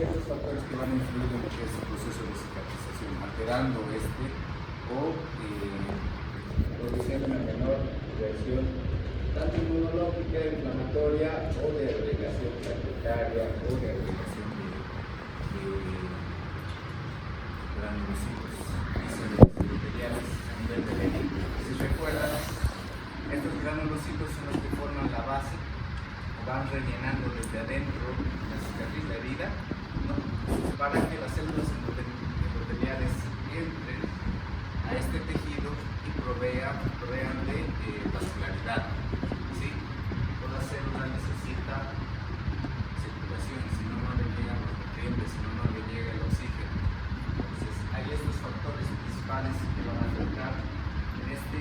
ciertos factores que van a influir en lo que es el proceso de cicatrización, alterando o produciendo una menor reacción tanto inmunológica, inflamatoria o de agregación plaquetaria o de agregación de granulocitos epiteliales a nivel de la herida. Si recuerdan, estos granulocitos son los que forman la base o van rellenando desde adentro la cicatriz, la herida, ¿no? Para que las células endoteliales entren a este tejido y provean de vascularidad. ¿Sí? Toda célula necesita circulación, si no, no le llegan los nutrientes, si no, no le llega el oxígeno. Entonces, hay estos factores principales que van a afectar en este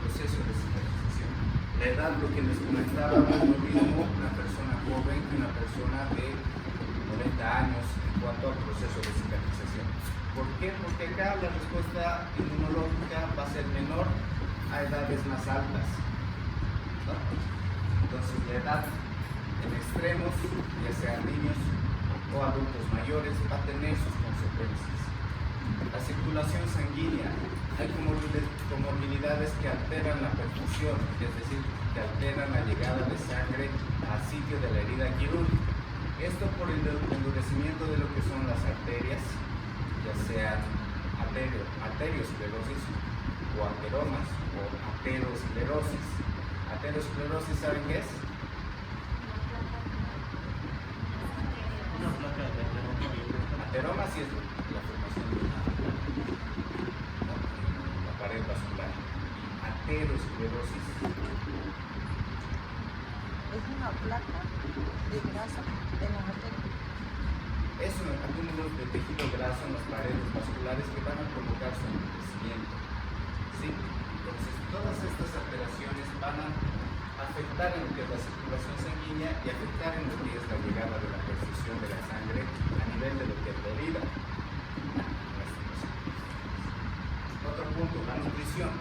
proceso de cicatrización. La edad, lo que les comentaba, no es lo mismo una persona joven que una persona de 90 años en cuanto al proceso de cicatrización. ¿Por qué? Porque acá la respuesta inmunológica va a ser menor a edades más altas, ¿no? Entonces la edad en extremos, ya sean niños o adultos mayores, va a tener sus consecuencias. La circulación sanguínea, hay comorbilidades que alteran la perfusión, es decir, que alteran la llegada de sangre al sitio de la herida quirúrgica. Esto por el endurecimiento de lo que son las arterias, ya sean arteriosclerosis o ateromas o aterosclerosis. Aterosclerosis, ¿saben qué es? Ateroma sí es la formación de la pared vascular. Aterosclerosis es una placa de grasa en la arteria. Es un acúmulo de tejido graso en las paredes vasculares que van a provocar su endurecimiento. ¿Sí? Entonces, todas estas alteraciones van a afectar en lo que es la circulación sanguínea y afectar en lo que es la llegada de la perfusión de la sangre a nivel de lo que es la herida. Otro punto, la nutrición.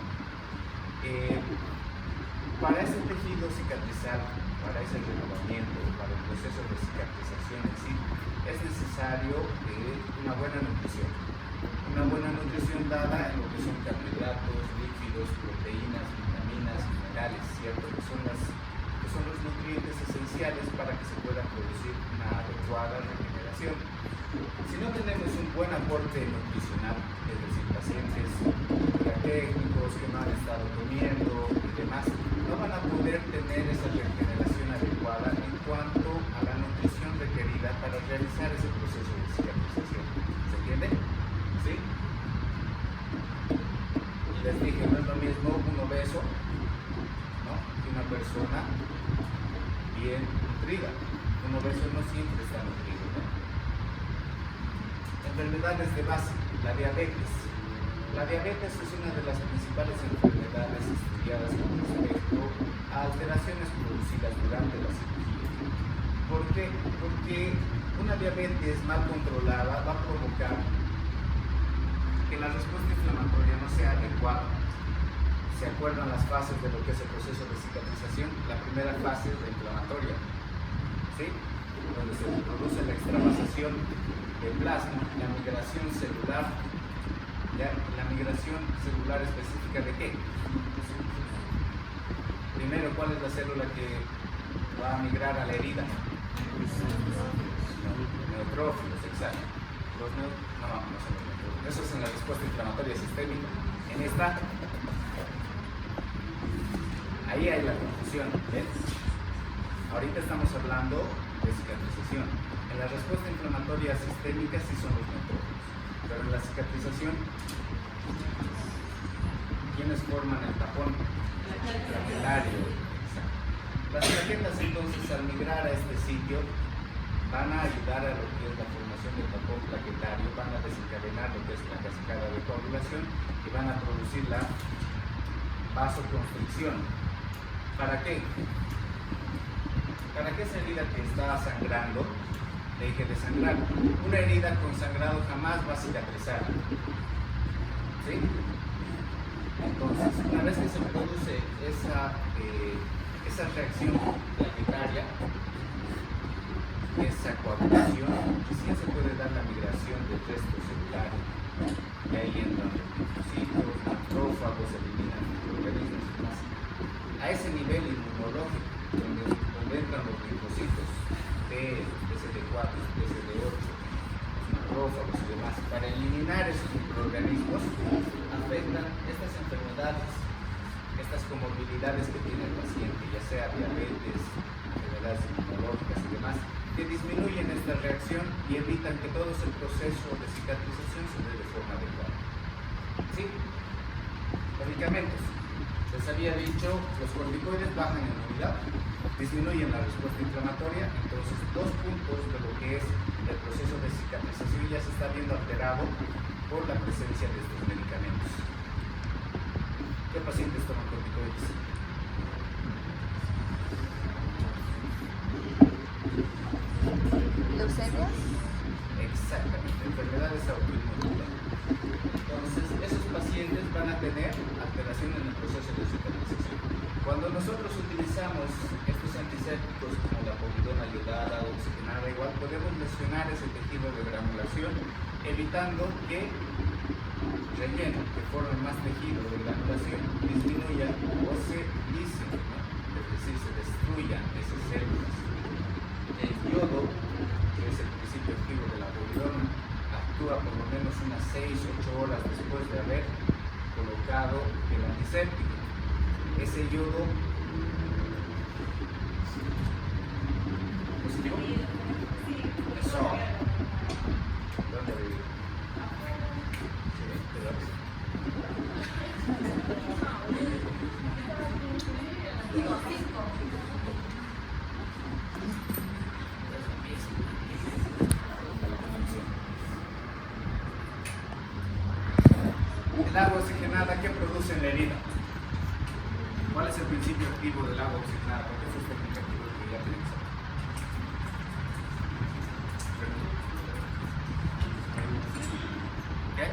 Para ese tejido cicatrizar, para ese renovamiento, para el proceso de cicatrización en sí, es necesario una buena nutrición. Una buena nutrición dada en lo que son carbohidratos, líquidos, proteínas, vitaminas, minerales, ¿cierto? Que son los nutrientes esenciales para que se pueda producir una adecuada regeneración. Si no tenemos un buen aporte nutricional, es decir, pacientes técnicos que no han estado comiendo y demás, no van a poder tener esa regeneración adecuada en cuanto a la nutrición requerida para realizar ese proceso de cicatrización. ¿Se entiende? ¿Sí? Y les dije, no es lo mismo un obeso, ¿no?, que una persona bien nutrida. Un obeso no siempre está nutrido, ¿no? Enfermedades de base, la diabetes. La diabetes es una de las principales enfermedades estudiadas con respecto a alteraciones producidas durante la cirugía. ¿Por qué? Porque una diabetes mal controlada va a provocar que la respuesta inflamatoria no sea adecuada. ¿Se acuerdan las fases de lo que es el proceso de cicatrización? La primera fase es la inflamatoria, ¿sí?, donde se produce la extravasación del plasma, la migración celular. ¿Ya? La migración celular específica de qué? Primero, ¿cuál es la célula que va a migrar a la herida? Neutrófilos, exacto. No son los neutrófilos. Eso es en la respuesta inflamatoria sistémica. En esta, ahí hay la confusión, ¿ves? Ahorita estamos hablando de cicatrización. En la respuesta inflamatoria sistémica sí son los neutrófilos. Pero en la cicatrización, ¿quiénes forman el tapón? Plaquetario. Las plaquetas, entonces, al migrar a este sitio, van a ayudar a lo que es la formación del tapón plaquetario, van a desencadenar lo que es la cascada de coagulación y van a producir la vasoconstricción. ¿Para qué? Para que esa herida que está sangrando deje de sangrar. Una herida con sangrado jamás va a cicatrizar. ¿Sí? Entonces, una vez que se produce esa reacción plaquetaria, esa coagulación, sí se puede CD8, los macrófagos y demás. Para eliminar esos microorganismos afectan estas enfermedades, estas comorbilidades que tiene el paciente, ya sea diabetes, enfermedades inmunológicas y demás, que disminuyen esta reacción y evitan que todo ese proceso de cicatrización se dé de forma adecuada. ¿Sí? Medicamentos. Les había dicho, los corticoides bajan en unidad, disminuyen la respuesta inflamatoria, entonces 2 puntos de lo que es el proceso de cicatrización ya se está viendo alterado por la presencia de estos medicamentos. ¿Qué pacientes toman corticoides? ¿Leucemias? Exactamente, enfermedades autoinmunes. Entonces, esos pacientes van a tener alteración en el proceso de cicatrización. Cuando nosotros utilizamos estos antisépticos como la povidona iodada o oxigenada, igual podemos lesionar ese tejido de granulación, evitando que relleno, que forme más tejido de granulación, disminuya o se lise, ¿no? Es decir, se destruyan esas células. El yodo, que es el principio activo de la povidona, actúa por lo menos unas 6-8 horas después de haber colocado el antiséptico. Ese yodo positivo. Eso. ¿Dónde vive? Sí, pero el agua oxigenada, ¿qué produce en la herida? ¿Cuál es el principio activo del agua oxigenada? Porque eso es técnica activa que ya utilizamos. ¿Qué?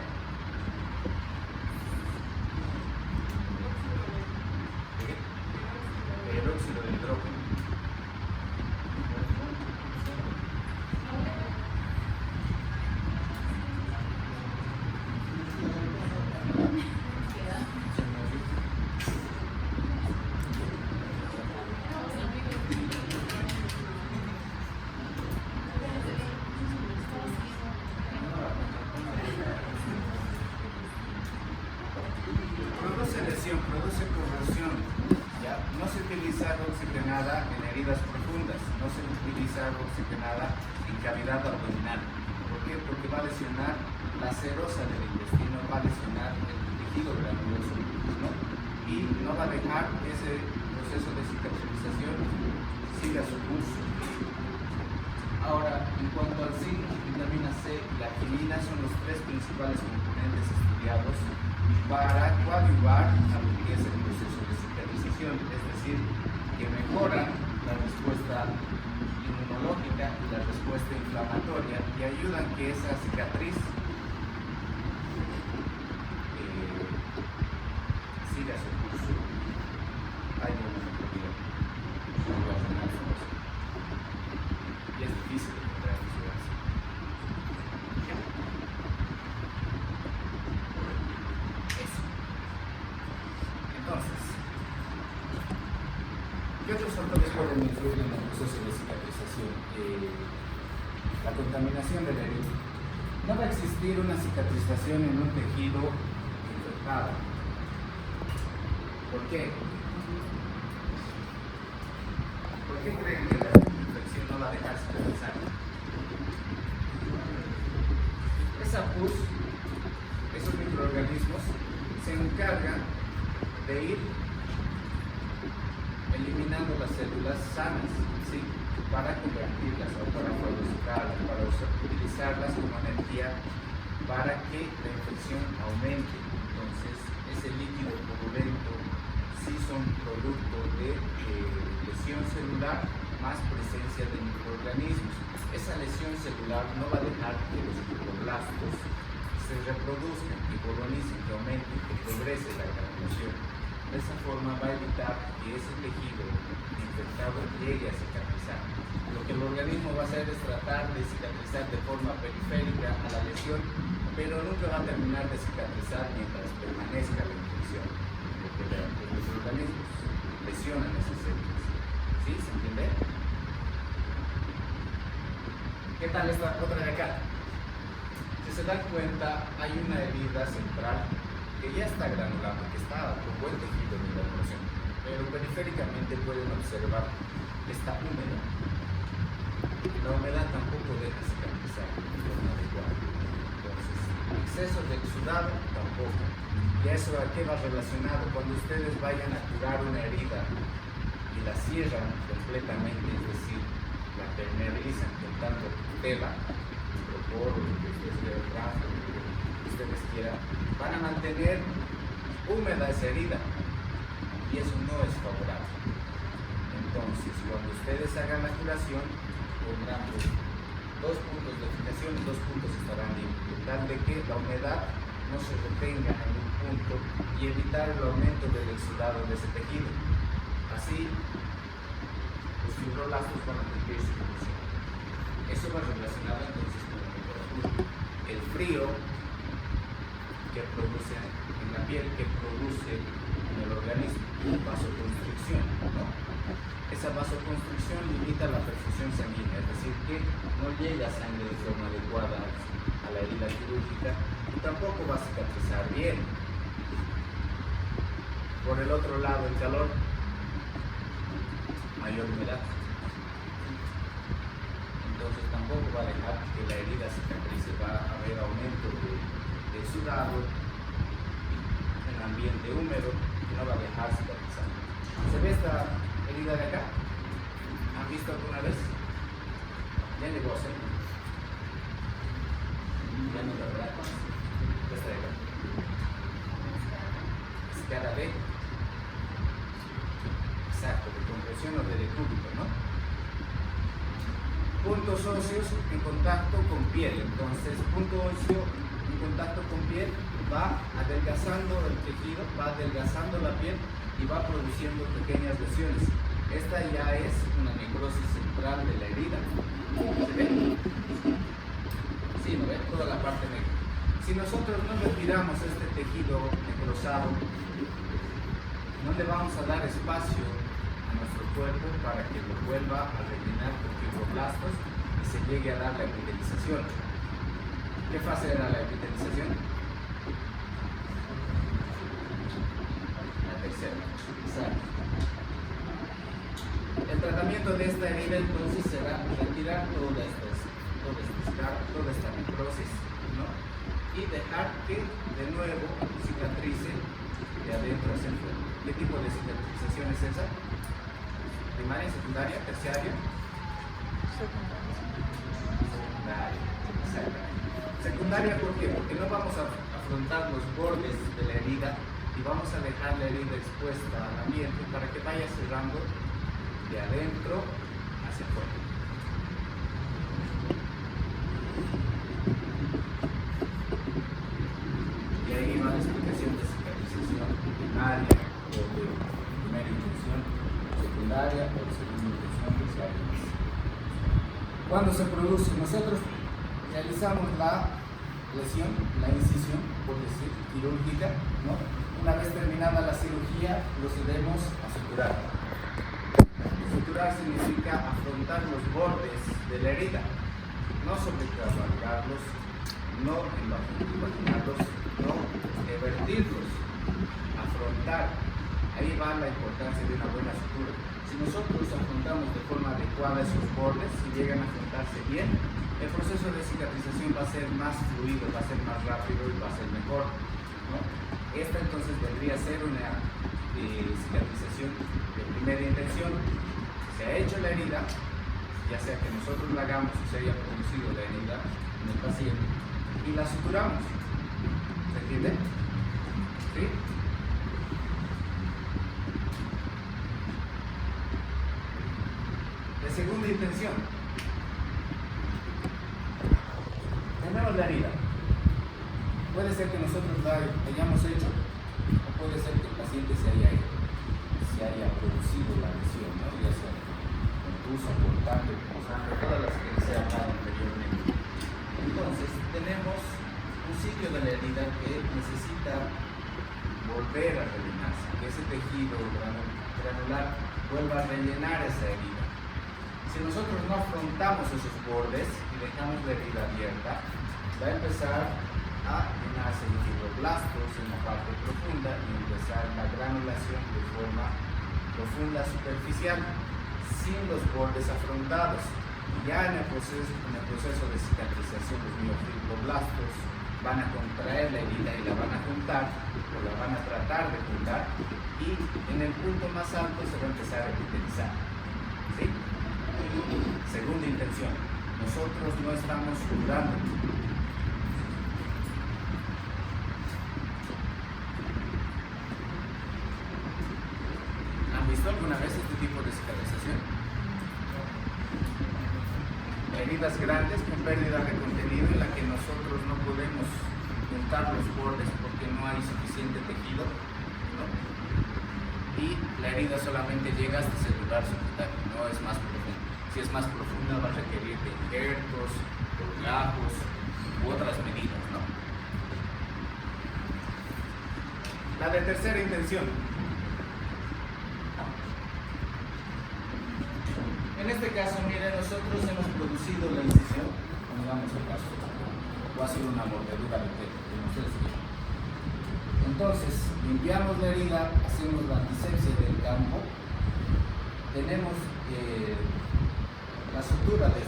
El óxido de hidrógeno. Produce corrosión. ¿Ya? No se utiliza agua oxigenada en heridas profundas, no se utiliza agua oxigenada en cavidad abdominal. ¿Por qué? Porque va a lesionar la serosa del intestino, va a lesionar el tejido granuloso, ¿no? Y no va a dejar que ese proceso de cicatrización siga su curso. Ahora, en cuanto al zinc, vitamina C y la quinina son los 3 principales componentes estudiados para coadyuvar a lo que es el proceso de cicatrización, es decir, que mejoran la respuesta inmunológica y la respuesta inflamatoria y ayudan que esa cicatriz siga su curso. Hay una metodología y es difícil encontrar ciudades. Entonces, ¿qué otros factores pueden influir en el proceso de cicatrización? La contaminación del herida. No va a existir una cicatrización en un tejido infectado. ¿Por qué? ¿Por qué creen que la infección no va a dejar cicatrizar? Esa pus, esos microorganismos, se encargan de ir eliminando las células sanas, ¿sí? Para convertirlas o para fagocitarlas, para utilizarlas como energía para que la infección aumente. Entonces, ese líquido purulento sí son producto de lesión celular más presencia de microorganismos. Esa lesión celular no va a dejar que los fibroblastos se reproduzcan, que colonicen, que aumenten, que progrese la granulación. De esa forma va a evitar que ese tejido infectado llegue a cicatrizar. Lo que el organismo va a hacer es tratar de cicatrizar de forma periférica a la lesión, pero nunca va a terminar de cicatrizar mientras permanezca la infección, porque los organismos lesionan esas células. ¿Sí? ¿Se entiende? ¿Qué tal esta otra de acá? Si se dan cuenta, hay una herida central que ya está granulada, que está con buen tejido de evacuación, pero periféricamente pueden observar que está húmeda. La humedad tampoco deja cicatrizar de forma adecuada. Entonces, exceso de exudado tampoco. ¿Y eso a qué va relacionado? Cuando ustedes vayan a curar una herida y la cierran completamente, es decir, la permeabilizan con tanto tela, micropor, lo que ustedes quieran, van a mantener húmeda esa herida y eso no es favorable. Entonces, cuando ustedes hagan la curación, pondrán dos puntos de fijación y dos puntos estarán limpios, tal de que la humedad no se retenga en un punto y evitar el aumento del exudado de ese tejido. Así, los fibroblastos van a cumplir su función. Eso va relacionado entonces con la temperatura. El frío que produce en la piel, que produce en el organismo, vasoconstricción, ¿no? Esa vasoconstricción limita la perfusión sanguínea, es decir, que no llega sangre de forma adecuada a la herida quirúrgica y tampoco va a cicatrizar bien. Por el otro lado, el calor, mayor humedad. Entonces tampoco va a dejar que la herida cicatrice, va a haber aumento de sudado en ambiente húmedo y no va a dejar cicatrizar. ¿Se ve esta herida de acá? ¿Han visto alguna vez? Ya llegó a ser. Ya no la verán. Esta de acá. Escala de. Exacto, de compresión o de decúbito, ¿no? Puntos óseos en contacto con piel. Entonces, punto óseo en contacto con piel va adelgazando el tejido, va adelgazando la piel y va produciendo pequeñas lesiones. Esta ya es una necrosis central de la herida. ¿Se ve? Sí, ¿no ve? Toda la parte negra. Si nosotros no retiramos este tejido necrosado, no le vamos a dar espacio a nuestro cuerpo para que lo vuelva a rellenar con fibroblastos y se llegue a dar la epitelización. ¿Qué fase era la epitelización? La tercera. Exacto. El tratamiento de esta herida entonces será retirar toda esta necrosis, ¿no? Y dejar que de nuevo cicatrice de adentro hacia afuera. ¿Qué tipo de cicatrización es esa? ¿Primaria, secundaria, terciaria? Secundaria, exactamente. Secundaria, ¿por qué? Porque no vamos a afrontar los bordes de la herida y vamos a dejar la herida expuesta al ambiente para que vaya cerrando de adentro hacia afuera. Y ahí va la explicación de cicatrización primaria o de primera intención, secundaria o de segunda intención, terciaria. Cuando se produce, nosotros realizamos la lesión, la incisión, por decir, quirúrgica, ¿no? Una vez terminada la cirugía, procedemos a suturar. Suturar significa afrontar los bordes de la herida, no sobrecargarlos, no imaginarlos, no revertirlos, afrontar. Ahí va la importancia de una buena sutura. Si nosotros afrontamos de forma adecuada esos bordes, si llegan a afrontarse bien, el proceso de cicatrización va a ser más fluido, va a ser más rápido y va a ser mejor, ¿no? Esta entonces vendría a ser una cicatrización de primera intención. Se ha hecho la herida, ya sea que nosotros la hagamos o se haya producido la herida en el paciente, y la suturamos. ¿Se entiende? ¿Sí? De segunda intención. Tenemos la herida. Puede ser que nosotros la hayamos hecho o puede ser que el paciente se haya producido la lesión, ¿no? Ya sea contuso, cortante, punzante, todas las que se han dado anteriormente. Entonces, tenemos un sitio de la herida que necesita volver a rellenarse, que ese tejido granular vuelva a rellenar esa herida. Si nosotros no afrontamos esos bordes y dejamos la herida abierta, va a empezar a llenarse de fibroblastos en la parte profunda y empezar la granulación de forma profunda superficial, sin los bordes afrontados. Ya en el proceso de cicatrización, los miofibroblastos van a contraer la herida y la van a juntar, o la van a tratar de juntar, y en el punto más alto se va a empezar a epitelizar. ¿Sí? Segunda intención, nosotros no estamos curando. ¿Han visto alguna vez este tipo de cicatrización? Heridas grandes con pérdida de contenido en la que nosotros no podemos juntar los bordes porque no hay suficiente tejido, ¿no? Y la herida solamente llega hasta celular subcutáneo, no es más profunda. Si es más profunda va a requerir de injertos, colgajos u otras medidas, ¿no? La de tercera intención. En este caso, miren, nosotros hemos producido la incisión, pongamos el caso, o ha sido una mordedura de pelo, como ustedes quieran. Entonces, limpiamos la herida, hacemos la antisepsia del campo, tenemos la sutura de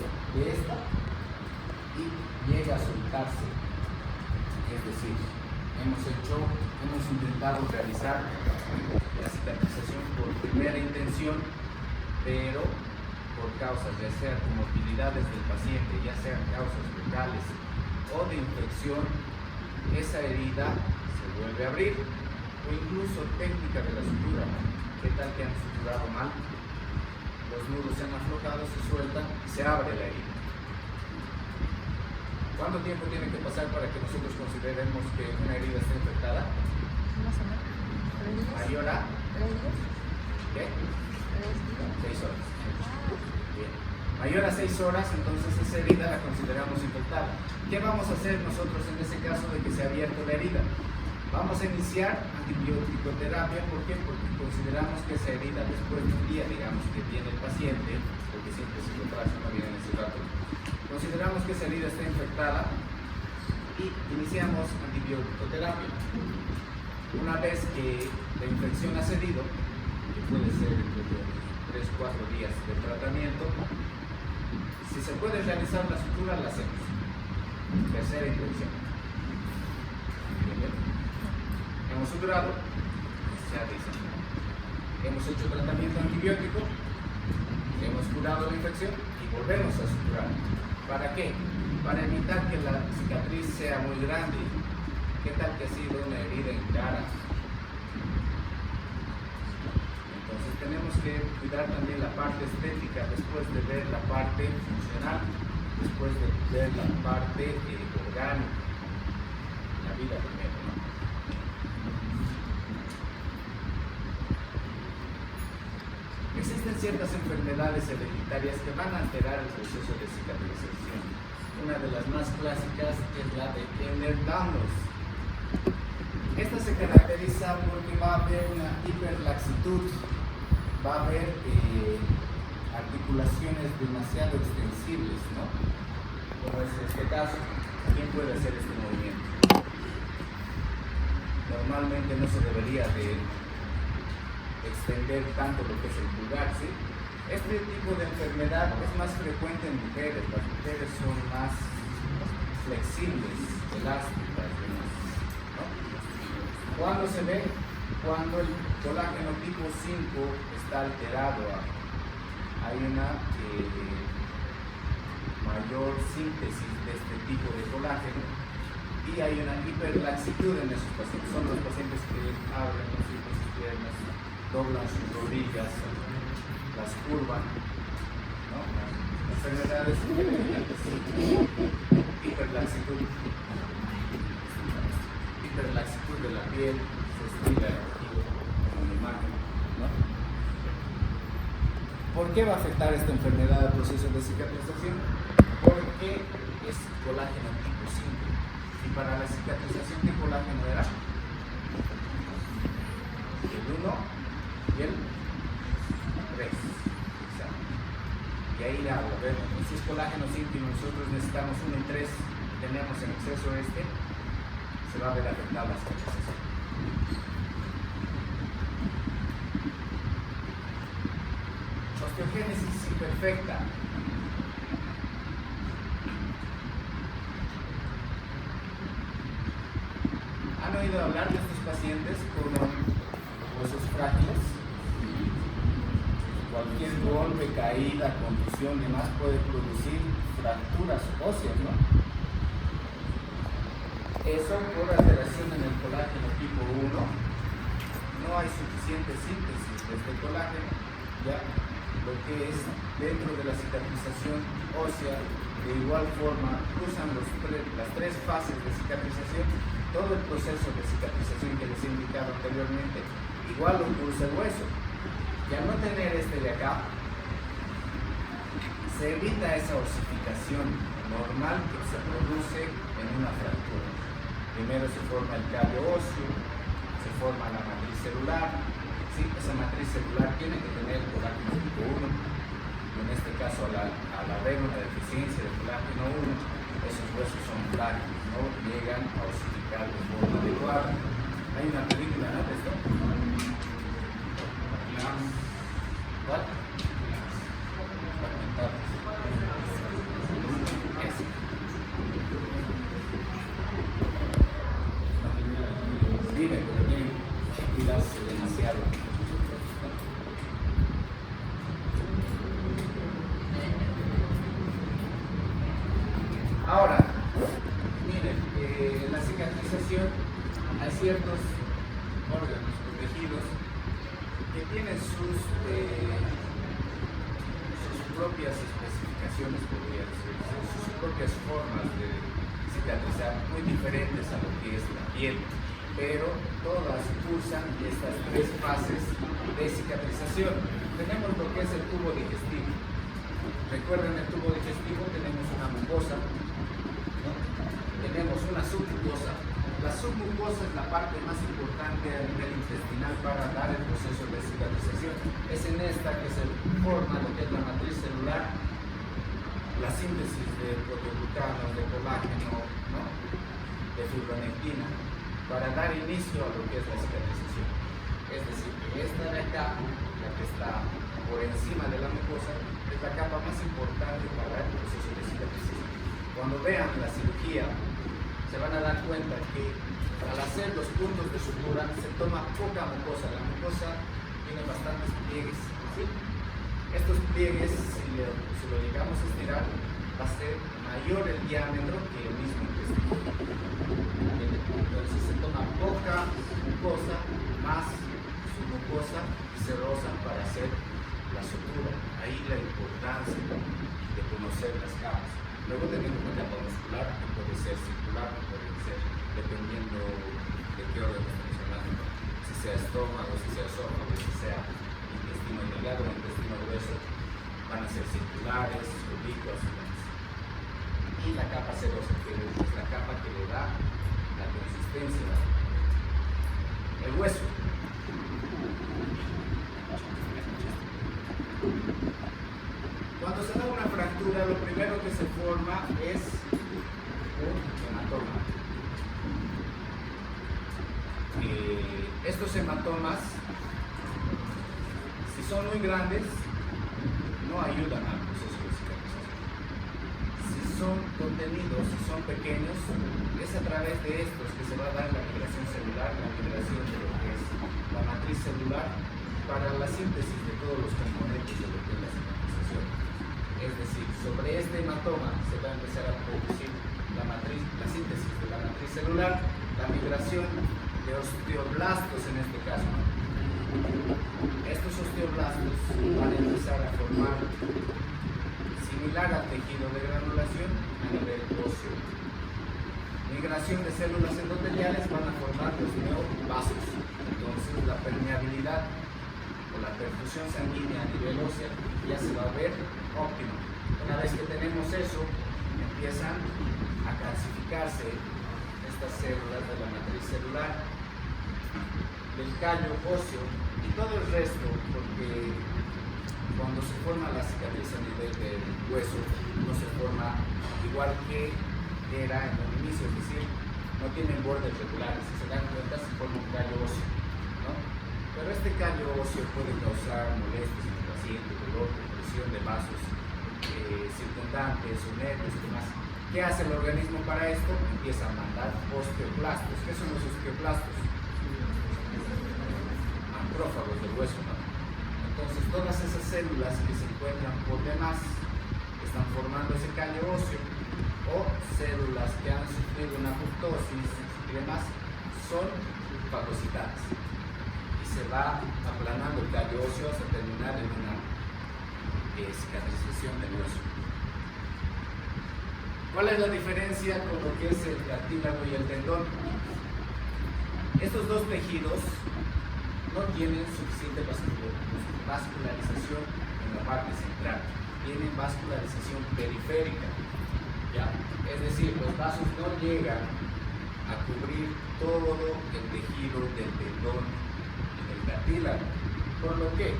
esta y llega a soltarse. Es decir, hemos intentado realizar la cicatrización por primera intención, pero por causas, ya sean comorbilidades del paciente, ya sean causas locales o de infección, esa herida se vuelve a abrir, o incluso técnica de la sutura. ¿Qué tal que han suturado mal? Los nudos se han aflojado, se sueltan y se abre la herida. ¿Cuánto tiempo tiene que pasar para que nosotros consideremos que una herida está infectada? Más o menos. ¿Mayor a? 3 días. ¿Qué? 3 días. 6 horas. Bien. Mayor a 6 horas, entonces esa herida la consideramos infectada. ¿Qué vamos a hacer nosotros en ese caso de que se ha abierto la herida? Vamos a iniciar antibiótico-terapia. ¿Por qué? Porque consideramos que esa herida, después de un día, digamos, que tiene el paciente, porque siempre se retrasa, no viene en ese rato, consideramos que esa herida está infectada y iniciamos antibiótico-terapia. Una vez que la infección ha cedido, que puede ser entre 3-4 días de tratamiento, si se puede realizar la sutura, la hacemos. Tercera intención. Hemos suturado, se ha diseñado. Hemos hecho tratamiento antibiótico, hemos curado la infección y volvemos a suturar. ¿Para qué? Para evitar que la cicatriz sea muy grande. ¿Qué tal que ha sido una herida en cara? Entonces tenemos que cuidar también la parte estética después de ver la parte funcional, después de ver la parte orgánica, la vida primero, ¿no? Existen ciertas enfermedades hereditarias que van a alterar el proceso de cicatrización. Una de las más clásicas es la de Ehlers-Danlos. Esta se caracteriza porque va a haber una hiperlaxitud, va a haber articulaciones demasiado extensibles, ¿no? Como es este caso. ¿Quién puede hacer este movimiento? Normalmente no se debería de extender tanto lo que es el pulgar, ¿sí? Este tipo de enfermedad es más frecuente en mujeres. Las mujeres son más flexibles, elásticas, demás, ¿no? ¿Cuándo se ve? Cuando el colágeno tipo 5 está alterado. Hay una mayor síntesis de este tipo de colágeno y hay una hiperlaxitud en esos pacientes. Son los pacientes que abren los hijos sus piernas, doblan sus rodillas, las curvan, ¿no? Las enfermedades hiperlaxitud de la piel, se estila aquí como la imagen, ¿no? ¿Por qué va a afectar esta enfermedad al proceso de cicatrización? Porque es colágeno tipo 5 y para la cicatrización de colágeno era el 1 y el 3. Y ahí ya, a ver, si es colágeno simple y nosotros necesitamos 1 y 3, tenemos en exceso se va a ver afectada la cicatrización. Osteogénesis imperfecta. ¿Han oído hablar de estos pacientes con huesos frágiles? Cualquier golpe, caída, contusión y demás puede producir fracturas óseas, ¿no? Eso por alteración en el colágeno tipo 1. No hay suficiente síntesis de este colágeno, ya lo que es dentro de la cicatrización ósea. De igual forma, cruzan las 3 fases de cicatrización, todo el proceso de cicatrización que les he indicado anteriormente, igual lo cruza el hueso. Y al no tener este de acá, se evita esa osificación normal que se produce en una fractura. Primero se forma el callo óseo, se forma la matriz celular. ¿Sí? Esa matriz celular tiene que tener colágeno tipo 1. En este caso, al haber una deficiencia de colágeno 1, esos huesos son frágiles, no llegan a osificar de forma adecuada. Hay una película, ¿no? ¿De esto? ¿Cuál? Ese. Dime, pero tienen que cuidarse demasiado. Ahora, miren, la cicatrización, hay ciertos órganos protegidos que tienen sus propias especificaciones, podría decir, sus propias formas de cicatrizar, muy diferentes a lo que es la piel, pero todas cursan estas 3 fases de cicatrización. Tenemos lo que es el tubo digestivo. Recuerden, el tubo digestivo tenemos una mucosa, ¿no? Tenemos una submucosa. La submucosa es la parte más importante a nivel intestinal para dar el proceso de cicatrización. Es en esta que se forma lo que es la matriz celular, la síntesis de proteoglucanos, de colágeno, ¿no? De fibronectina, para dar inicio a lo que es la cicatrización. Es decir, que esta de acá, la que está por encima de la mucosa, es la capa más importante para el proceso de cicatrización. Cuando vean la cirugía, se van a dar cuenta que al hacer los puntos de sutura se toma poca mucosa. La mucosa tiene bastantes pliegues, ¿sí? Estos pliegues, si lo llegamos a estirar, va a ser mayor el diámetro que el mismo intestino. Entonces se toma poca mucosa más su mucosa y se rozan para hacer la sutura. Ahí la importancia de conocer las capas. Luego tenemos una capa muscular que puede ser circular, puede ser dependiendo de qué órgano estamos hablando, si sea estómago, si sea esófago, si sea intestino delgado o intestino grueso, van a ser circulares, oblicuas y demás. Y la capa serosa, que es la capa que le da la consistencia. El hueso. Cuando se da una fractura, lo primero que se forma es un hematoma. Estos hematomas, si son muy grandes, no ayudan al proceso de cicatrización. Si son contenidos, si son pequeños, es a través de estos que se va a dar la migración celular, la migración de lo que es la matriz celular para la síntesis de todos los componentes de lo que es la cicatrización. Es decir, sobre este hematoma se va a empezar a producir la síntesis de la matriz celular, la migración de osteoblastos en este caso. Estos osteoblastos van a empezar a formar, similar al tejido de granulación, a nivel óseo. Migración de células endoteliales van a formar los neovasos. Entonces la permeabilidad o la perfusión sanguínea a nivel óseo ya se va a ver óptima. Una vez que tenemos eso, empiezan a calcificarse estas células de la matriz celular, del callo óseo y todo el resto, porque Cuando se forma la cicatriz a nivel del hueso, no se forma igual que era en un inicio, es decir, no tienen bordes regulares. Si se dan cuenta, se forma un callo óseo, ¿no? Pero este callo óseo puede causar molestias en el paciente, dolor, compresión de vasos circundantes o nervios y demás. ¿Qué hace el organismo para esto? Empieza a mandar osteoclastos. ¿Qué son los osteoclastos? Macrófagos del hueso, ¿no? Entonces todas esas células que se encuentran por demás están formando ese callo óseo, o células que han sufrido una apoptosis y demás son fagocitadas y se va aplanando el callo óseo hasta terminar en una cicatrización del hueso. ¿Cuál es la diferencia con lo que es el cartílago y el tendón? Estos dos tejidos no tienen suficiente vascularización en la parte central, tienen vascularización periférica, ¿ya? Es decir, los vasos no llegan a cubrir todo el tejido del tendón y del cartílago, por lo que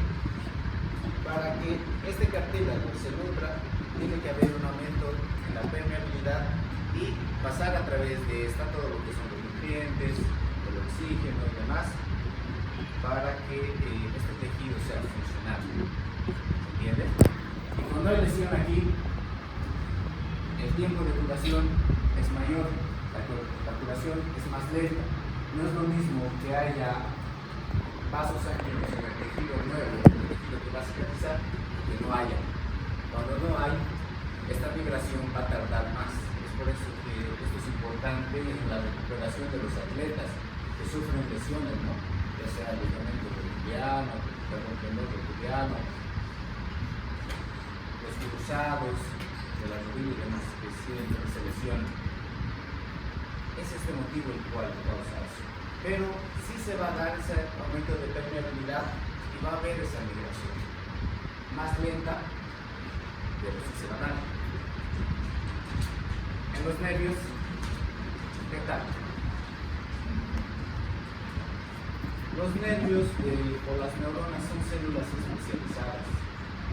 para que este cartílago se nutra tiene que haber un aumento en la permeabilidad y pasar a través de esta todo lo que son los nutrientes, el oxígeno y demás, para que este tejido sea funcional. ¿Entiendes? Y cuando hay lesión aquí, el tiempo de curación es mayor, la curación es más lenta. No es lo mismo que haya vasos sanguíneos en el tejido nuevo, el tejido que va a cicatrizar, que no haya. Cuando no hay, esta migración va a tardar más. Es por eso que esto es importante en la recuperación de los atletas que sufren lesiones, ¿no? Ya sea ligamento rotuliano, tendón rotuliano, los cruzados de la rodilla y demás que siempre se lesionan. Es este motivo el cual causa eso. Pero sí se va a dar ese aumento de permeabilidad y va a haber esa migración. Más lenta, pero sí se va a dar. En los nervios, ¿qué tal? Los nervios o las neuronas son células especializadas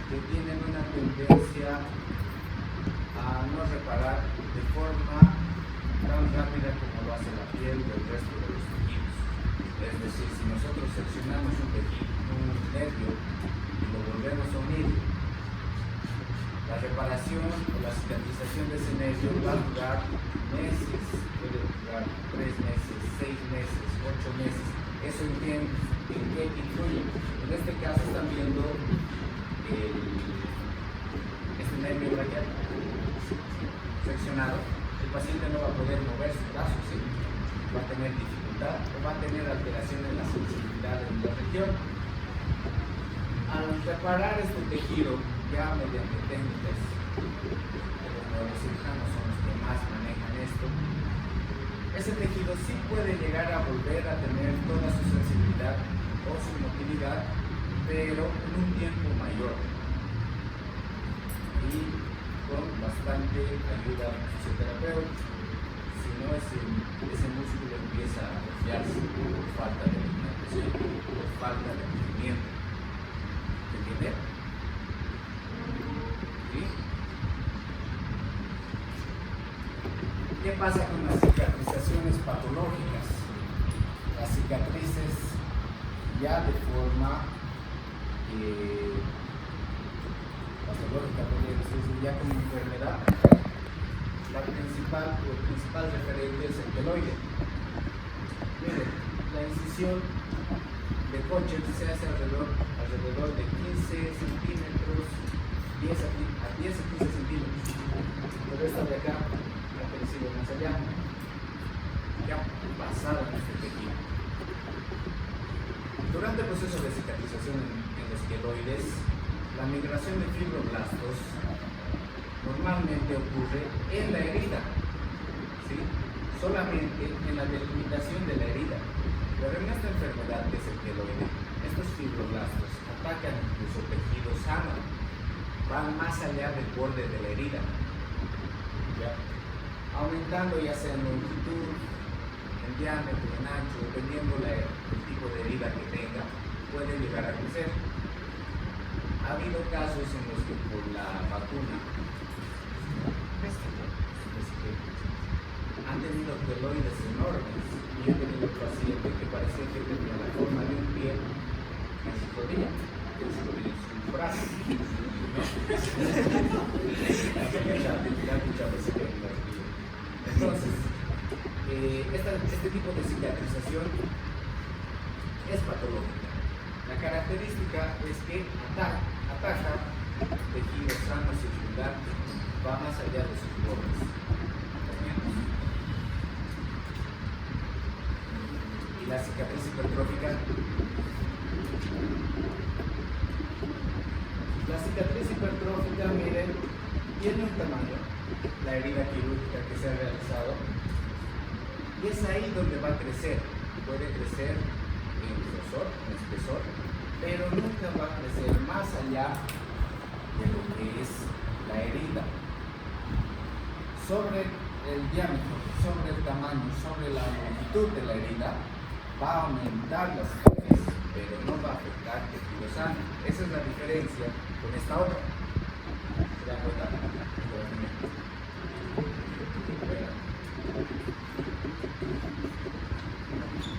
que tienen una tendencia a no reparar de forma tan rápida como lo hace la piel o el resto de los tejidos. Es decir, si nosotros seccionamos un nervio y lo volvemos a unir, la reparación o la cicatrización de ese nervio va a durar meses, puede durar 3 meses, 6 meses, 8 meses. ¿Eso en qué influye? En este caso están viendo este nervio braquial seccionado. El paciente no va a poder mover su brazo, ¿sí? Va a tener dificultad o va a tener alteración en la sensibilidad de la región. Al reparar este tejido, ya mediante técnicas que los neurocirujanos son los que más manejan esto, ese tejido sí puede llegar a volver a tener toda su sensibilidad o su motilidad, pero en un tiempo mayor y con bastante ayuda fisioterapéutica. Si no, ese músculo empieza a atrofiarse por falta de alimentación, por falta de movimiento. ¿Entiendes? ¿Sí? ¿Qué pasa con las cicatrizaciones patológicas? Las cicatrices ya de forma patológica, podría decirse, ya como enfermedad, el principal referente es el keloide. Miren, la incisión de Kocher se hace alrededor de 15 centímetros, 10 a 15 centímetros. Pero esta de acá ha crecido más allá, ya pasado en este tejido. Durante el proceso de cicatrización en los keloides, la migración de fibroblastos normalmente ocurre en la herida, ¿sí? Solamente en la delimitación de la herida. Pero en esta enfermedad que es el keloide, estos fibroblastos atacan incluso tejido sano, van más allá del borde de la herida, ¿ya? Aumentando ya sea en longitud, en diámetro, en ancho, dependiendo el tipo de herida que tenga, puede llegar a crecer. Ha habido casos en los que por la vacuna han tenido queloides enormes. Y he tenido un paciente que parecía que tenía la forma de un pie en su rodilla, en su brazo. Entonces, este tipo de cicatrización es patológica. La característica es que ataca tejido sano circundante, va más allá de sus bordes. Y la cicatriz hipertrófica. La cicatriz hipertrófica, miren, tiene un tamaño, la herida quirúrgica que se ha realizado, y es ahí donde va a crecer. Puede crecer en grosor, en espesor, pero nunca va a crecer más allá de lo que es la herida. Sobre el diámetro, sobre el tamaño, sobre la longitud de la herida, va a aumentar la cicatriz, pero no va a afectar el tejido sano. Esa es la diferencia con esta otra. ¿Se dan cuenta?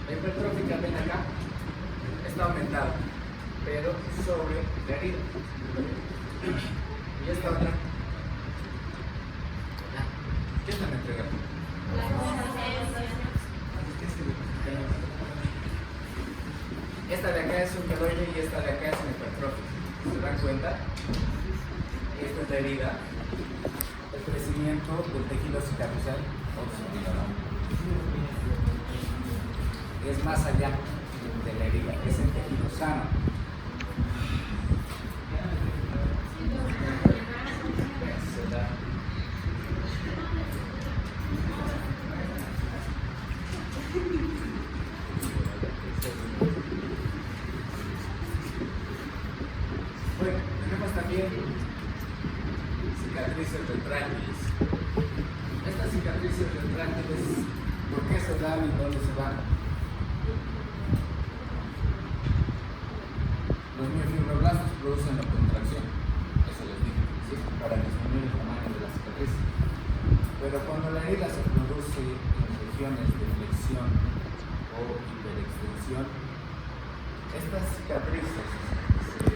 La hipertrófica, ven acá, está aumentada, pero sobre la herida. Y esta otra, ¿qué me entrega? Esta de acá es un queloide y esta de acá es un hipertrófico. ¿Se dan cuenta? Esta es la herida, el crecimiento del tejido cicatrizal es más allá de la herida, es el tejido sano. Bueno, tenemos también cicatrices retráctiles. Estas cicatrices retráctiles, ¿por qué se dan y dónde se van? Los miofibroblastos producen la contracción, eso les dije, ¿sí? Para disminuir el tamaño de la cicatriz. Pero cuando la herida se produce en regiones de flexión o hiperextensión, estas cicatrices que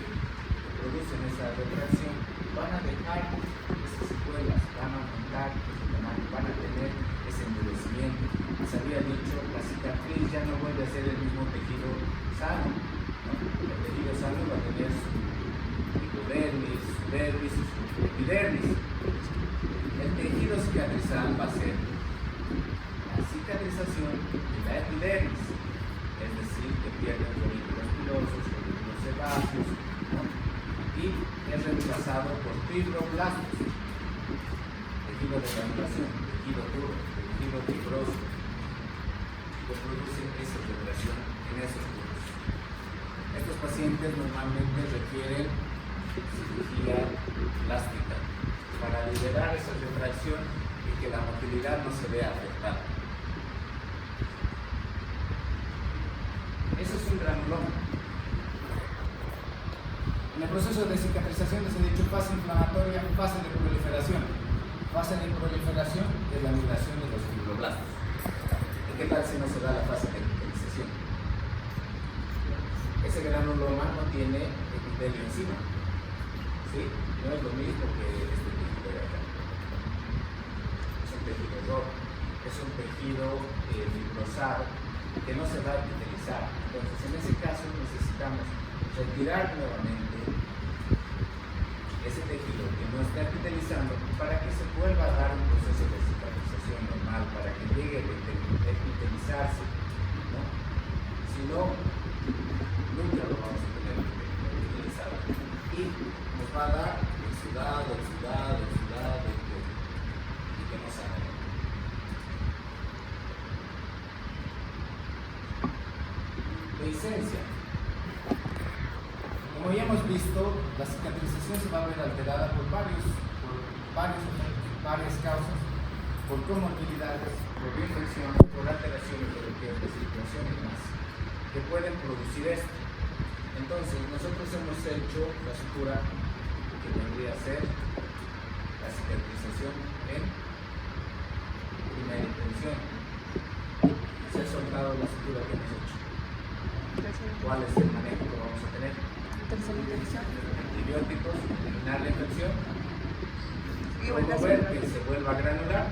producen esa retracción van a dejar esas secuelas, van a aumentar ese tamaño, van a tener ese endurecimiento. Se había dicho, la cicatriz ya no vuelve a ser el mismo tejido sano, ¿no? El tejido sano va a tener su hipodermis, su dermis, su epidermis. El tejido cicatrizal va a ser la cicatrización de la epidermis, es decir, que pierde folículos pilosos, folículos sebáceos, ¿no? Y es reemplazado por fibroblastos, tejido de granulación, tejido duro, tejido fibroso, que produce esa retracción en esos puntos. Estos pacientes normalmente requieren cirugía plástica para liberar esa retracción y que la motilidad no se vea afectada. Eso es un granuloma. En el proceso de cicatrización les he dicho fase inflamatoria, fase de proliferación. Fase de proliferación es la migración de los fibroblastos. ¿Y qué tal si no se da la fase de epitelización? Ese granuloma no tiene epitelio encima, ¿sí? No es lo mismo que este tejido de acá. Es un tejido rojo, es un tejido fibrosado que no se va a epitelizar. Entonces, en ese caso necesitamos retirar nuevamente ese tejido que no está epitelizando para que se vuelva a dar un proceso de cicatrización normal, para que llegue a epitelizarse, ¿no? Si no, nunca lo vamos a tener epitelizado y nos va a dar exudado y que no sale. Dehiscencia. Como ya hemos visto, la cicatrización se va a ver alterada por varias causas, por comorbilidades, por infección, por alteraciones de lo que es la circulación y más, que pueden producir esto. Entonces, nosotros hemos hecho la sutura que vendría a ser la cicatrización en primera intención. Se ha soltado la sutura que hemos hecho. ¿Cuál es el manejo que vamos a tener? Tercera intención. Antibióticos, eliminar la infección, Y vuelve a promover ser. que se vuelva a granular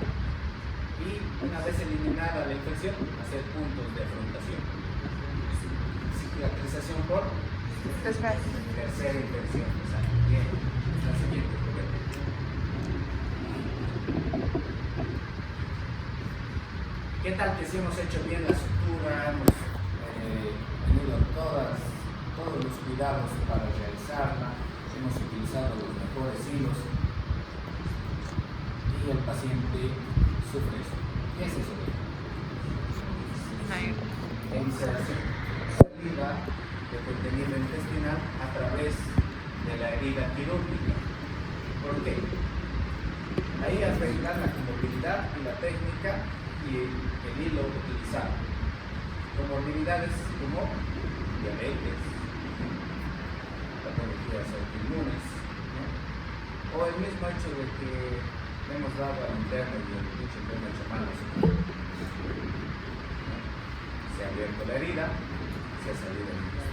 y una vez eliminada la infección, hacer puntos de afrontación. Cicatrización por Tercera. tercera infección. Exacto. Bien. La siguiente, Roberto. ¿Qué tal que si hemos hecho bien la sutura, hemos tenido todos los cuidados para realizarla, hemos utilizado los mejores hilos y el paciente sufre eso? ¿Qué es eso? Inserción, salida de contenido intestinal a través de la herida quirúrgica. ¿Por qué? Ahí arreglar la comorbilidad y la técnica y el hilo utilizado. Comorbilidades como diabetes, patologías autoinmunes, ¿no? O el mismo hecho de que le hemos dado al interno y el dicho interno hecho mal, se ha abierto la herida, se ha salido la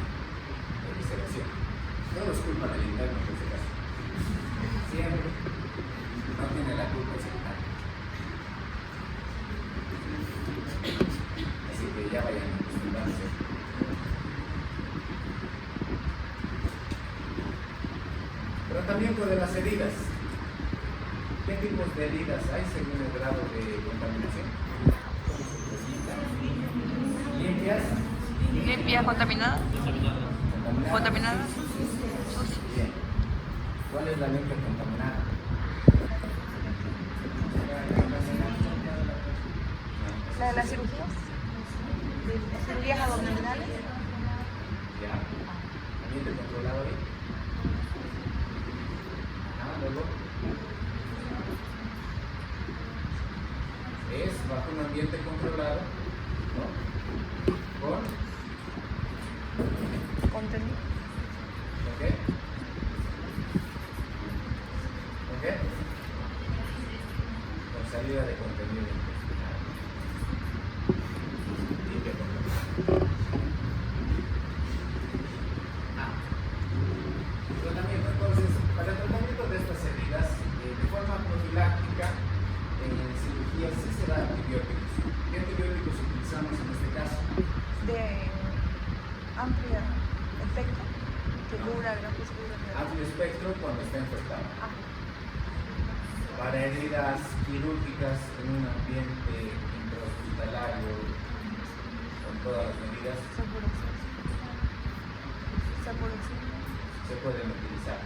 evisceración. Todo es culpa del interno en este caso. Siempre. No tiene la culpa el secretario. Así que ya vayan acostumbrándose. Tratamiento de las heridas. ¿Qué tipos de heridas hay según el grado de contaminación? Limpias. Limpia, contaminada. Contaminada. Bien. ¿Cuál es la limpia contaminada? La de las cirugías. Cirugías abdominales. Ya. Ambiente controlado ahí. Luego. Es bajo un ambiente controlado, ¿no? Con Contenido. ¿ok? ¿Ok? Con salida de contenido intestinal. Limpia contaminada. Tratamiento. Entonces, para el tratamiento de estas heridas, de forma profiláctica, en cirugía sí se da antibióticos. ¿Qué antibióticos utilizamos en este caso? De amplia efecto. Que dura, gran dura. Amplio espectro cuando está infectado. Ah, Para heridas quirúrgicas en un ambiente intrahospitalario, con todas las medidas, se pueden utilizar.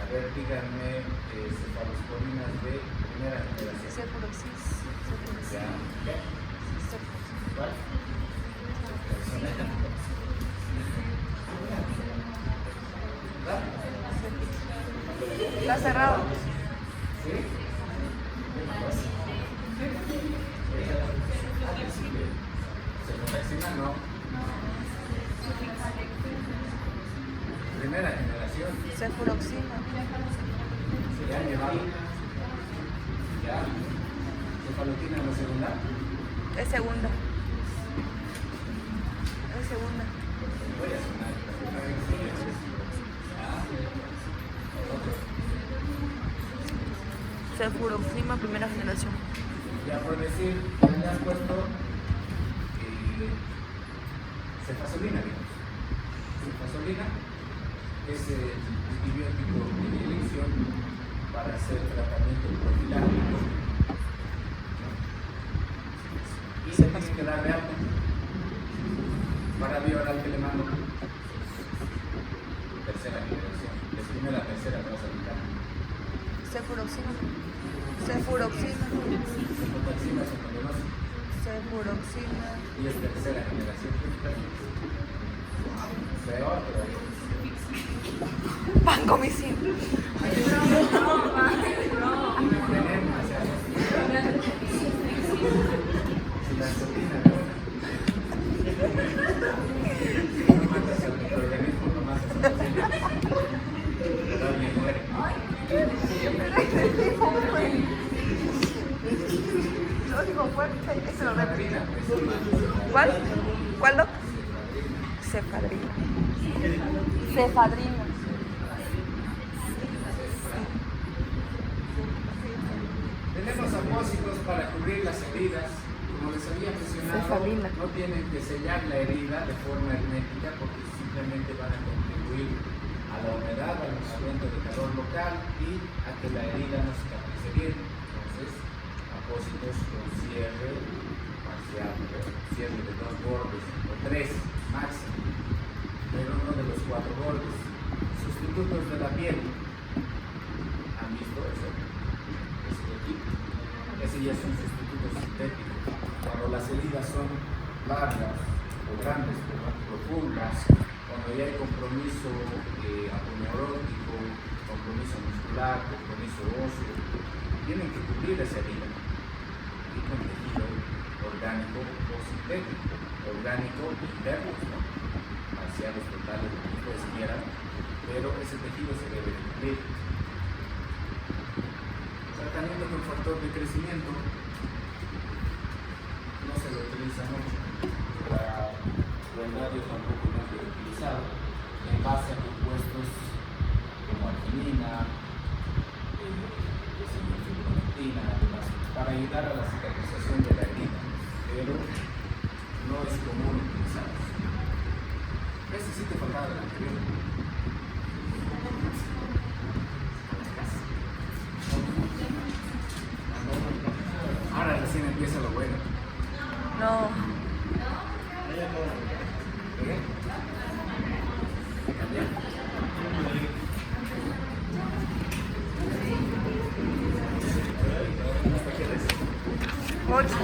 A ver, díganme cefalosporinas de primera generación. Ya. ¿Qué? ¿Cuál? ¿Verdad? Está cerrado. ¿Sí? Cefalosporina no. Primera generación. Cefuroxima. Se han llevado. Ya. Cefalotina en la segunda. Es segunda. Es segunda. Voy a sonar. Cefuroxima, primera generación. Ya por decir, ya le has puesto cefasolina, digamos. Cefasolina es el antibiótico de elección para hacer tratamiento profiláctico. Y se tiene que darle algo para vía oral que le mando. Tercera generación. Después la tercera que vas a aplicar. Cefuroxima. Cefuroxima. Cefotaxima se conoce Cefuroxima. y es tercera generación. Peor todavía. Pan comisión. Veneno, o sea, si la insulina no matas al lo digo fuerte, eso lo repito. Cefadrina, pues. ¿Cuál? ¿Cuál, doc? Cefadrina. Cefadrina. Tenemos apósitos para cubrir las heridas. Como les había mencionado, Cefalina. no tienen que sellar la herida de forma hermética porque simplemente van a contribuir a la humedad, al aumento de calor local y a que la herida no cicatrice bien. Entonces, apósitos con cierre parcial, cierre de 2 bordes o 3 máximo, pero no de los 4 bordes. Sustitutos de la piel. ¿Han visto eso? Ese de aquí. Ese ya son sustitutos sintéticos. Cuando las heridas son largas o grandes, profundas, cuando ya hay compromiso neurótico, compromiso muscular, compromiso óseo, tienen que cubrir esa herida y con tejido orgánico o sintético, orgánico interno, ¿no? Parciales, totales, lo que ustedes quieran, pero ese tejido se debe de cubrir. Tratamiento con factor de crecimiento no se lo utiliza mucho, para radio tampoco no se lo utilizado, en base a compuestos como arginina, demás, para ayudar a la cicatrización de la herida, pero no es común utilizarlos. Ese sí te faltaba del anterior. Ahora recién empieza lo bueno. No. ¿Qué? ¿Cambiar? ¿Hasta qué hora es? 8.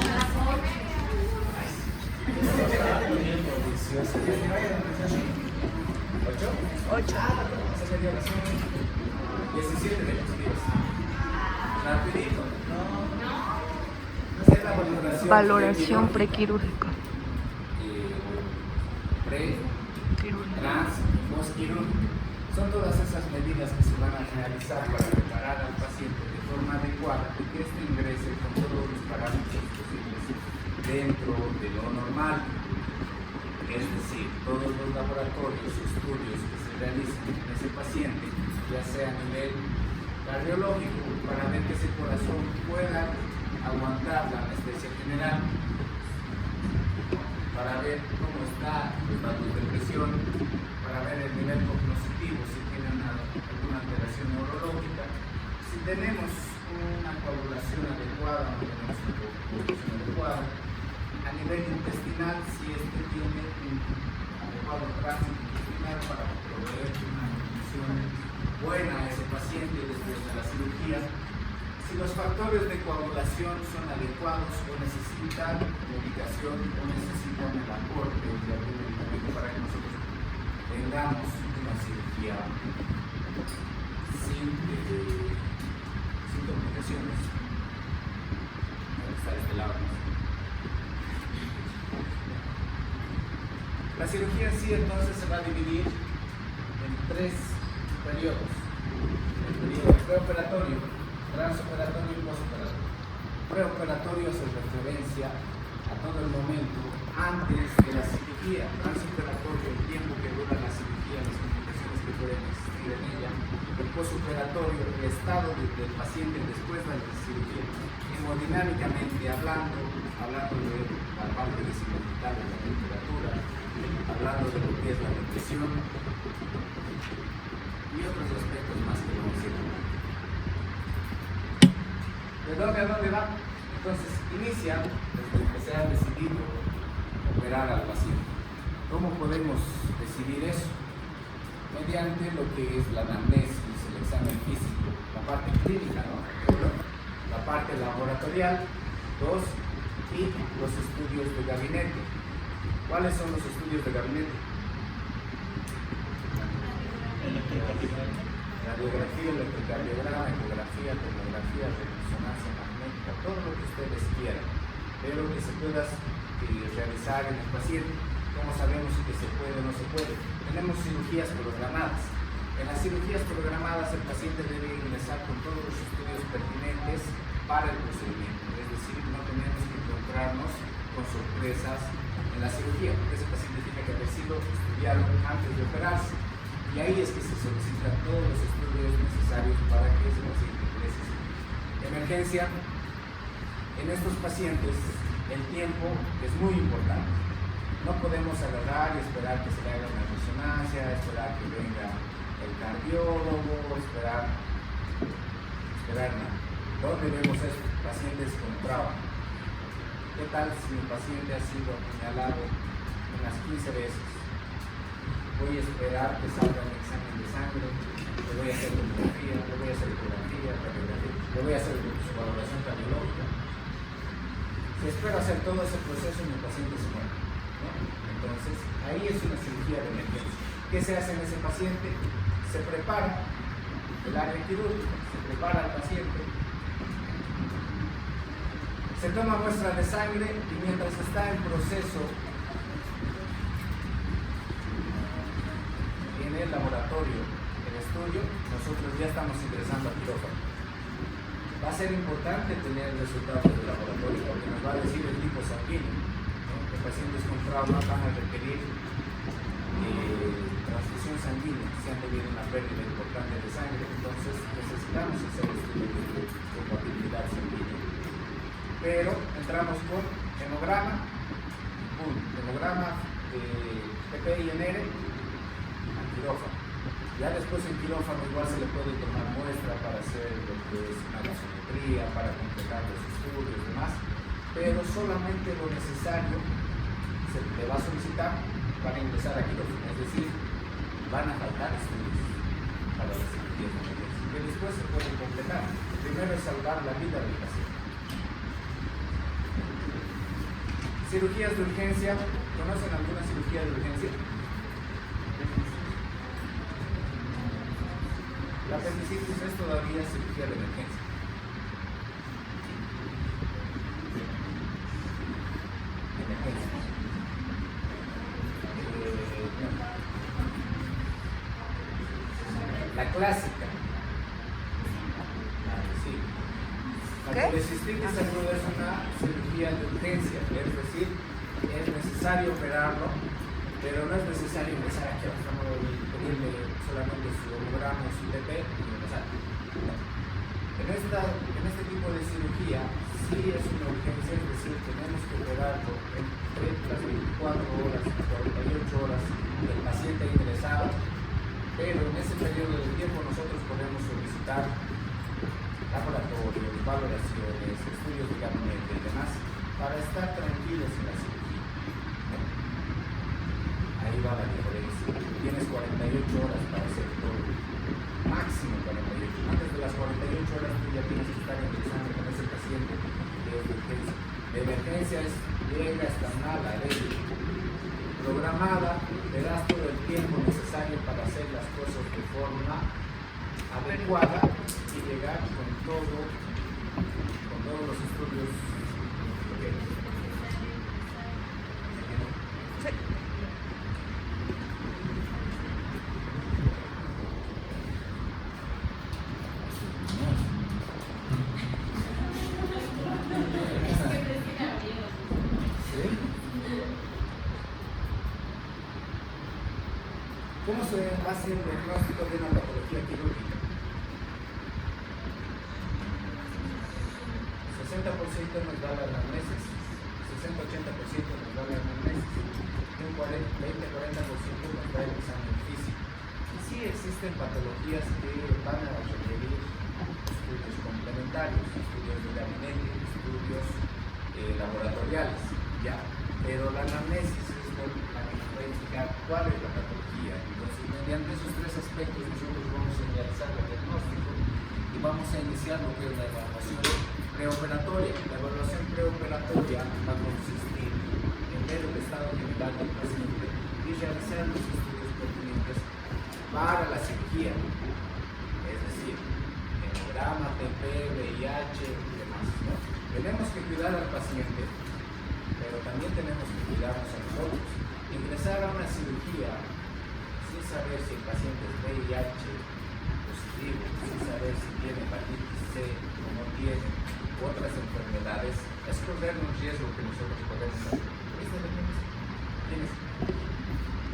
¿8? 17 de los días. Rapidito. Es la Valoración prequirúrgica. Pre, trans, postquirúrgica. Son todas esas medidas que se van a realizar para preparar al paciente de forma adecuada y que éste ingrese con todos los parámetros posibles dentro de lo normal. Es decir, todos los laboratorios y estudios que se realicen en ese paciente, ya sea a nivel cardiológico, para ver que ese corazón pueda aguantar la anestesia general, para ver cómo está los datos de presión, para ver el nivel cognoscitivo, si tienen alguna alteración neurológica, si tenemos una coagulación adecuada, no tenemos una coagulación adecuada, a nivel intestinal, si este tiene un adecuado tránsito intestinal para proveer una nutrición buena a ese paciente después de la cirugía, si los factores de coagulación son adecuados o necesitan medicación o necesitan el aporte de algún medicamento para que nosotros tengamos una cirugía sin complicaciones. Está de este lado. La cirugía en sí entonces se va a dividir en 3 periodos. El periodo preoperatorio, transoperatorio y postoperatorio. Preoperatorio hace referencia a todo el momento antes de la cirugía. Transoperatorio, el tiempo que dura la cirugía, las complicaciones que pueden existir en ella. El postoperatorio, el estado del paciente después de la cirugía. Hemodinámicamente hablando de la parte decimal de la temperatura, hablando de lo que es la depresión y otros aspectos más que vamos a ir hablando. ¿De dónde a dónde va? Entonces, inicia desde que se ha decidido operar al paciente. ¿Cómo podemos decidir eso? Mediante lo que es la anamnesis, el examen físico, la parte clínica, ¿no? La parte laboratorial, 2, y los estudios de gabinete. ¿Cuáles son los estudios de gabinete? Radiografía, electrocardiograma, ecografía, tomografía, resonancia magnética, todo lo que ustedes quieran, pero que se pueda realizar en el paciente. ¿Cómo sabemos si se puede o no se puede? Tenemos cirugías programadas. En las cirugías programadas el paciente debe ingresar con todos los estudios pertinentes para el procedimiento, es decir, no tenemos que encontrarnos con sorpresas en la cirugía. Eso significa que ha sido estudiado antes de operarse. Y ahí es que se solicitan todos los estudios necesarios para que ese paciente ingrese. Emergencia. En estos pacientes el tiempo es muy importante. No podemos agarrar y esperar que se le haga una resonancia, esperar que venga el cardiólogo, esperar nada. ¿Dónde vemos a estos pacientes con trauma? ¿Qué tal si mi paciente ha sido apuñalado unas 15 veces? Voy a esperar que salga un examen de sangre, le voy a hacer tomografía, le voy a hacer ecografía, radiografía, le voy a hacer su valoración cardiológica. Si espero hacer todo ese proceso, mi paciente se muere, ¿no? Entonces, ahí es una cirugía de emergencia. ¿Qué se hace en ese paciente? Se prepara el área quirúrgica, se prepara al paciente, se toma muestra de sangre y mientras está en proceso en el laboratorio, el estudio, nosotros ya estamos ingresando al quirófano. Va a ser importante tener el resultado del laboratorio porque nos va a decir el tipo sanguíneo, ¿no? Los pacientes con trauma van a requerir transfusión sanguínea si han tenido una pérdida importante de sangre, entonces necesitamos hacer estudios de compatibilidad sanguínea. Pero entramos con hemograma, hemograma PP y NR al quirófano. Ya después en quirófano igual se le puede tomar muestra para hacer lo que es una gasometría, para completar los estudios y demás, pero solamente lo necesario se le va a solicitar para ingresar a quirófano, es decir, van a faltar estudios para las cirugías de emergencia, que después se pueden completar. Primero es salvar la vida del paciente. Cirugías de urgencia, ¿conocen alguna cirugía de urgencia? La apendicitis es todavía cirugía de emergencia. La clásica. Sí. La policistitis aguda es una cirugía de urgencia, es decir, es necesario operarlo, pero no es necesario ingresar aquí a y pedirle solamente su hemograma o su TP y ingresar. En este tipo de cirugía sí es una urgencia, es decir, tenemos que operarlo entre las 24 horas y 48 horas del paciente ingresado, pero en ese periodo de tiempo nosotros podemos solicitar laboratorios, valoraciones, estudios de gabinete y demás para estar tranquilos en la cirugía. Ahí va la diferencia. Tienes 48 horas para hacer todo. Máximo 48. Antes de las 48 horas tú ya tienes que estar ingresando con ese paciente que es de urgencia. De emergencia es llega hasta nada, programada, te das todo el tiempo necesario para hacer las cosas de forma adecuada y llegar con todos los estudios. ¿Cómo se hace el diagnóstico de una patología quirúrgica? 60% nos da la anamnesis, 60-80% nos da la anamnesis, y un 20-40% nos da el examen físico. Y sí existen patologías que van a requerir estudios complementarios, estudios de gabinete, estudios laboratoriales, ¿ya? Pero la anamnesis es la que nos va a indicar cuál es la patología. Entonces, mediante esos tres aspectos nosotros vamos a realizar el diagnóstico y vamos a iniciar lo que es la evaluación preoperatoria. La evaluación preoperatoria va a consistir en ver el estado general del paciente y realizar los estudios pertinentes para la cirugía, es decir, hemograma, TP, VIH y demás, ¿no? Tenemos que cuidar al paciente, pero también tenemos que cuidarnos a nosotros. Ingresar a una cirugía sin saber si el paciente es VIH positivo, sin saber si tiene hepatitis C o no tiene, u otras enfermedades, es correr un riesgo que nosotros podemos hacer. ¿Quién es?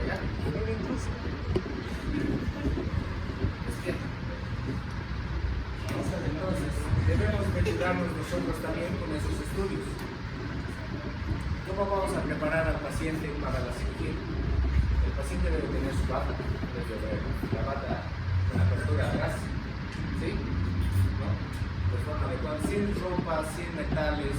¿Allá? El intruso. Entonces, debemos ayudarnos nosotros también con esos estudios. ¿Cómo vamos a preparar al paciente para la cirugía? El paciente debe tener su bata, debe haber la bata con apertura a gas, ¿sí? ¿No? De forma adecuada, sin ropa, sin metales,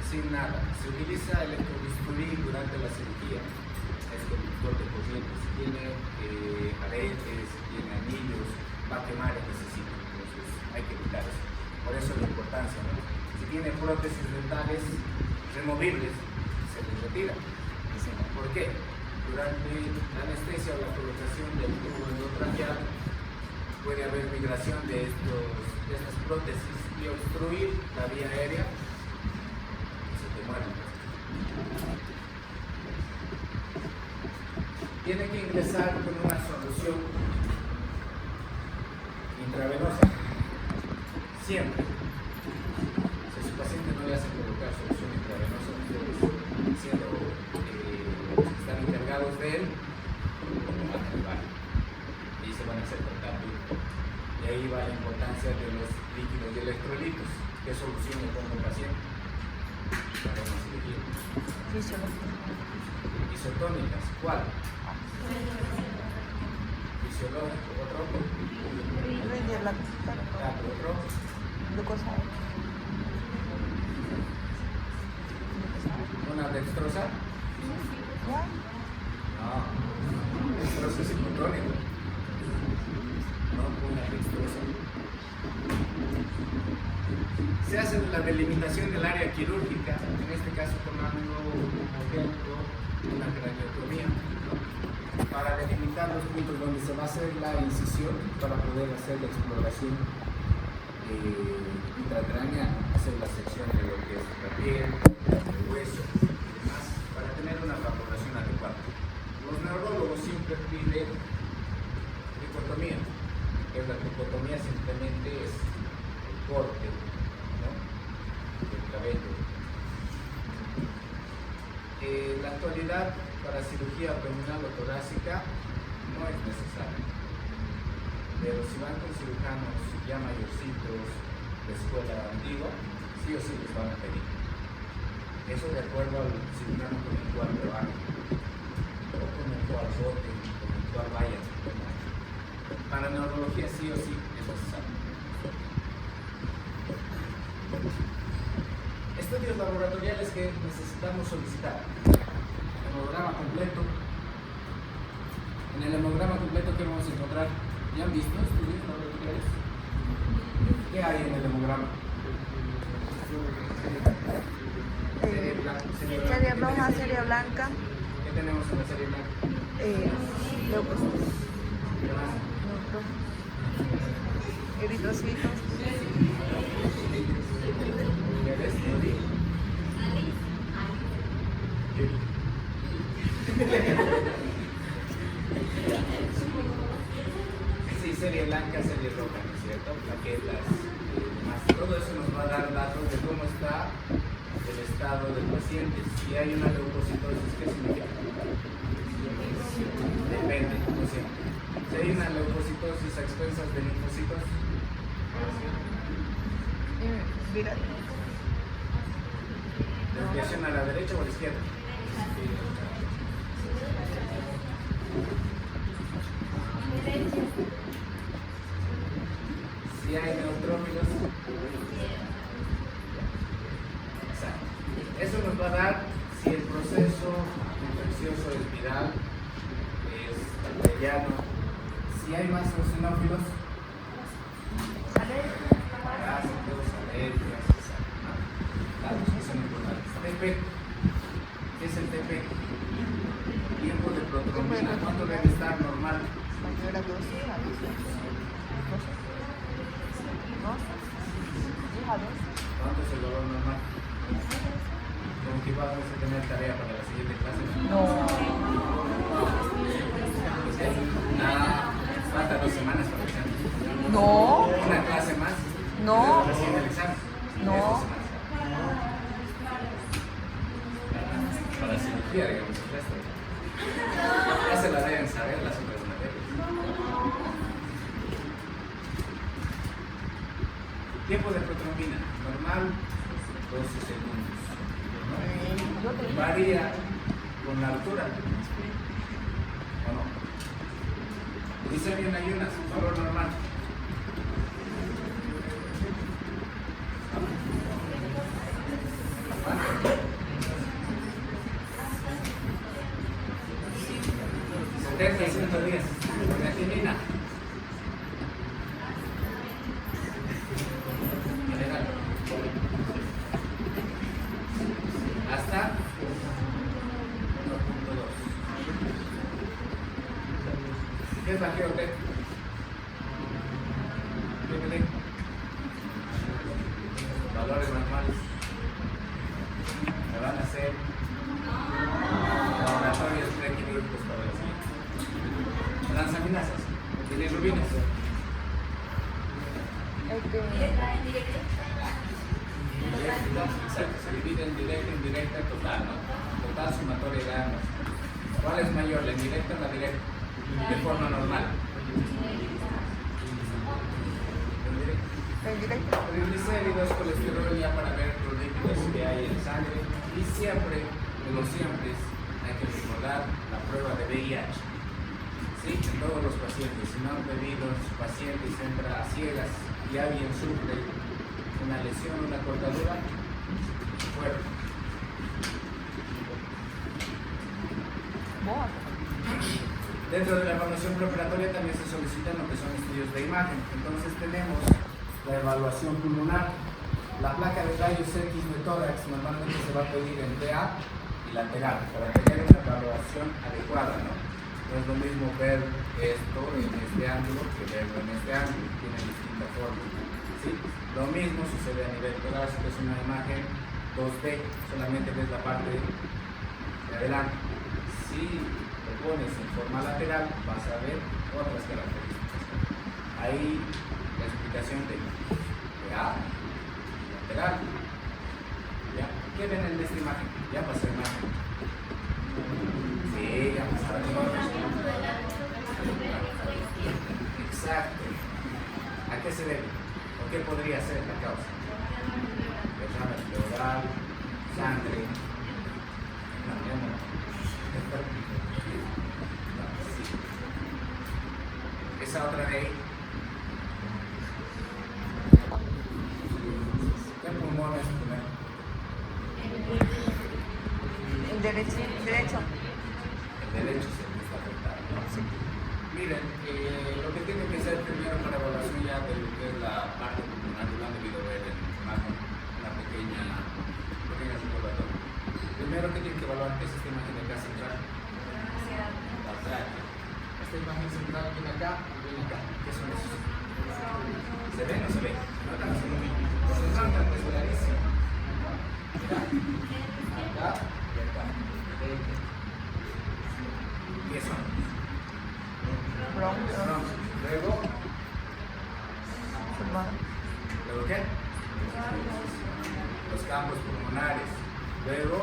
sin nada. Se utiliza electrobisturí durante la cirugía, es conductor de corriente. Si tiene aretes, si tiene anillos, va a quemar el necesito. Entonces hay que evitar eso. Por eso la importancia, ¿no? Si tiene prótesis dentales removibles, se les retira. ¿Por qué? Durante la anestesia o la colocación del tubo endotraqueal puede haber migración de estas prótesis y obstruir la vía aérea y se te muere. Tiene que ingresar con una solución intravenosa, siempre. Si a su paciente no le hace colocar solución intravenosa, ustedes siendo están encargados de él, como van a llevar y se van a hacer tratar duro. Y ahí va la importancia de los líquidos y electrolitos. ¿Qué solución le pongo al paciente para una cirugía? Isotónicas, ¿cuál? Fisiológico, otro. Otro. Glucosa. Una dextrosa. No, dextrosa es hipotónico. No, una dextrosa. Se hace la delimitación del área quirúrgica, en este caso tomando como ejemplo una craniotomía, ¿no? Para delimitar los puntos donde se va a hacer la incisión para poder hacer la exploración intracránea, hacer la sección de lo que es la piel, el hueso y demás, para tener una valoración adecuada. Los neurólogos siempre piden tricotomía, que la tricotomía simplemente es el corte, ¿no?, del cabello. En la actualidad, para cirugía abdominal o torácica no es necesario, pero si van con cirujanos ya mayorcitos de escuela antigua, sí o sí les van a pedir. Eso de acuerdo al cirujano con el cual trabajan, o con el cual voten, con el cual vayan. Para neurología sí o sí es necesario. Estudios laboratoriales que necesitamos solicitar. Hemograma completo. En el hemograma completo, ¿qué vamos a encontrar? ¿Ya han visto estudios laboratoriales? ¿Qué hay en el hemograma? Serie roja, serie blanca. ¿Qué tenemos en la serie blanca? Leucocitos. ¿Qué más? Eritrocitos. ¿Qué ves? Sí, serie blanca, serie roja, ¿no es cierto? Plaquetas, demás. Todo eso nos va a dar datos de cómo está el estado del paciente. Si hay una leucocitosis, ¿qué significa? Depende, no siempre. Si hay una leucocitosis a expensas de linfocitos, Viral. ¿desviación a la derecha o a la izquierda? Si hay neutrófilos, exacto. Eso nos va a dar si el proceso infeccioso es viral, es bacteriano, si hay más eosinófilos, parásitos, alergias, ¿no? Datos que son importantes. TP, ¿qué es el TP? Tiempo de protrombina, ¿cuánto debe estar normal? Mayor a 12, a 12. ¿Cuánto es el dolor normal? Como que vamos a tener tarea para la siguiente clase. No. Falta 2 semanas para el examen. No. Una clase más. No. Recién el examen. No. 2 semanas. Ya digamos el resto. Ya se la deben saber las otras materias. Tiempo de protrombina, normal, 12 segundos. ¿No? Varía con la altura. ¿O no? Dice bien ayunas, valor normal. ¿Cuánto? 70 y 110. Creatinina. General. Hasta 1.2. ¿Qué es la GOT? ¿Qué? Valores normales. Me van a hacer laboratorios prequirúrgicos para la siguiente. Transaminasas, bilirrubinas. Exacto, se divide en directa, indirecta, total, ¿no? Total, sumatoria de ambas. ¿Cuál es mayor, la indirecta o la directa? De forma normal. Triglicéridos, colesterol, ya para ver los lípidos que hay en sangre. Y siempre, de los siempre, hay que recordar la prueba de VIH. ¿Sí? En todos los pacientes, si no han pedido, su paciente entra a ciegas y alguien sufre una lesión, una cortadura, fuera. Dentro de la evaluación preoperatoria también se solicitan lo que son estudios de imagen. Entonces tenemos la evaluación pulmonar. La placa de rayos X de tórax normalmente se va a pedir en TA y lateral para tener una evaluación adecuada, ¿no? No es lo mismo ver esto en este ángulo que verlo en este ángulo, tiene distinta forma. ¿Sí? Lo mismo sucede a nivel torácico, es una imagen 2D, solamente ves la parte de adelante. Si lo pones en forma lateral, vas a ver otras características. Ahí la explicación de A, lateral. ¿Ya? ¿Qué ven en esta imagen? Ya pasó imagen. Sí, ya pasaron imagen. Exacto. ¿A qué se debe? ¿O qué podría ser la causa? Derrame pleural, sangre, esa otra de ahí. ¿Qué pulmón es primero? El derecho. El derecho es el que está afectado, ¿no? Sí. Miren, lo que tiene que ser primero para evaluación ya de lo que es la parte pulmonar, lo han debido ver en una pequeña recordatoria. Primero que tienen que evaluar qué es esta imagen de acá central. La tráquea. Esta imagen central viene acá y viene acá. ¿Qué son esos? ¿Se ve o no se ve? No tan así. Central es clarísimo. Mira. Acá y acá. ¿Qué son? Bronquios. Luego, Pulmón. ¿luego qué? Los campos pulmonares. Luego,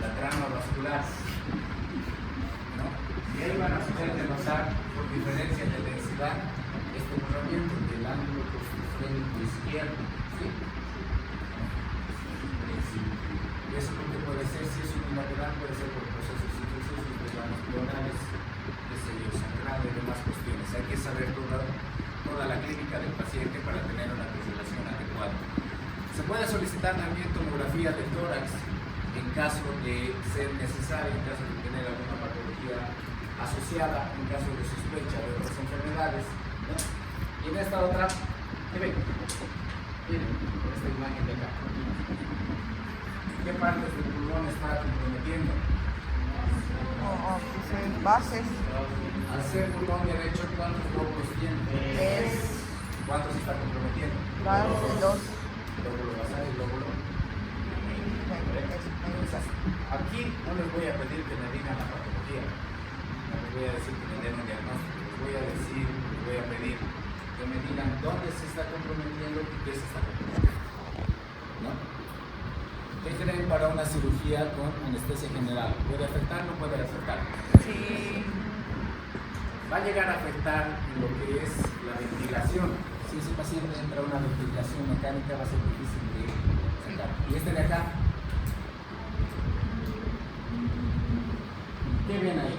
la trama vascular. ¿No? Y ahí van a poder desglosar por diferencia de densidad este movimiento del ángulo costofrénico izquierdo. ¿Sí? Y eso porque puede ser, si es unilateral, puede ser por procesos infecciosos de vanos plurales, de sello sangrado y demás cuestiones. Hay que saber toda la clínica del paciente para tener una correlación adecuada. Se puede solicitar también tomografía de tórax en caso de ser necesario, en caso de tener alguna patología asociada, en caso de sospecha de otras enfermedades, ¿no? Y en esta otra, ¿qué ven? Miren, esta imagen de acá. ¿Qué partes del pulmón está comprometiendo? Bases. Al ser pulmón derecho, ¿cuántos lóbulos tiene? 3. ¿Cuántos está comprometiendo? Bases, 2. Lóbulo basal y lóbulo. Aquí no les voy a pedir que me digan la patología, no les voy a decir que me den un diagnóstico, les voy a pedir que me digan dónde se está comprometiendo y qué se está comprometiendo, ¿no? ¿Qué creen para una cirugía con anestesia general? ¿Puede afectar o no puede afectar? Sí. Va a llegar a afectar en lo que es la ventilación. Si ese paciente entra a una ventilación mecánica va a ser difícil de sacar. ¿Y este de acá? ¿Qué ven ahí?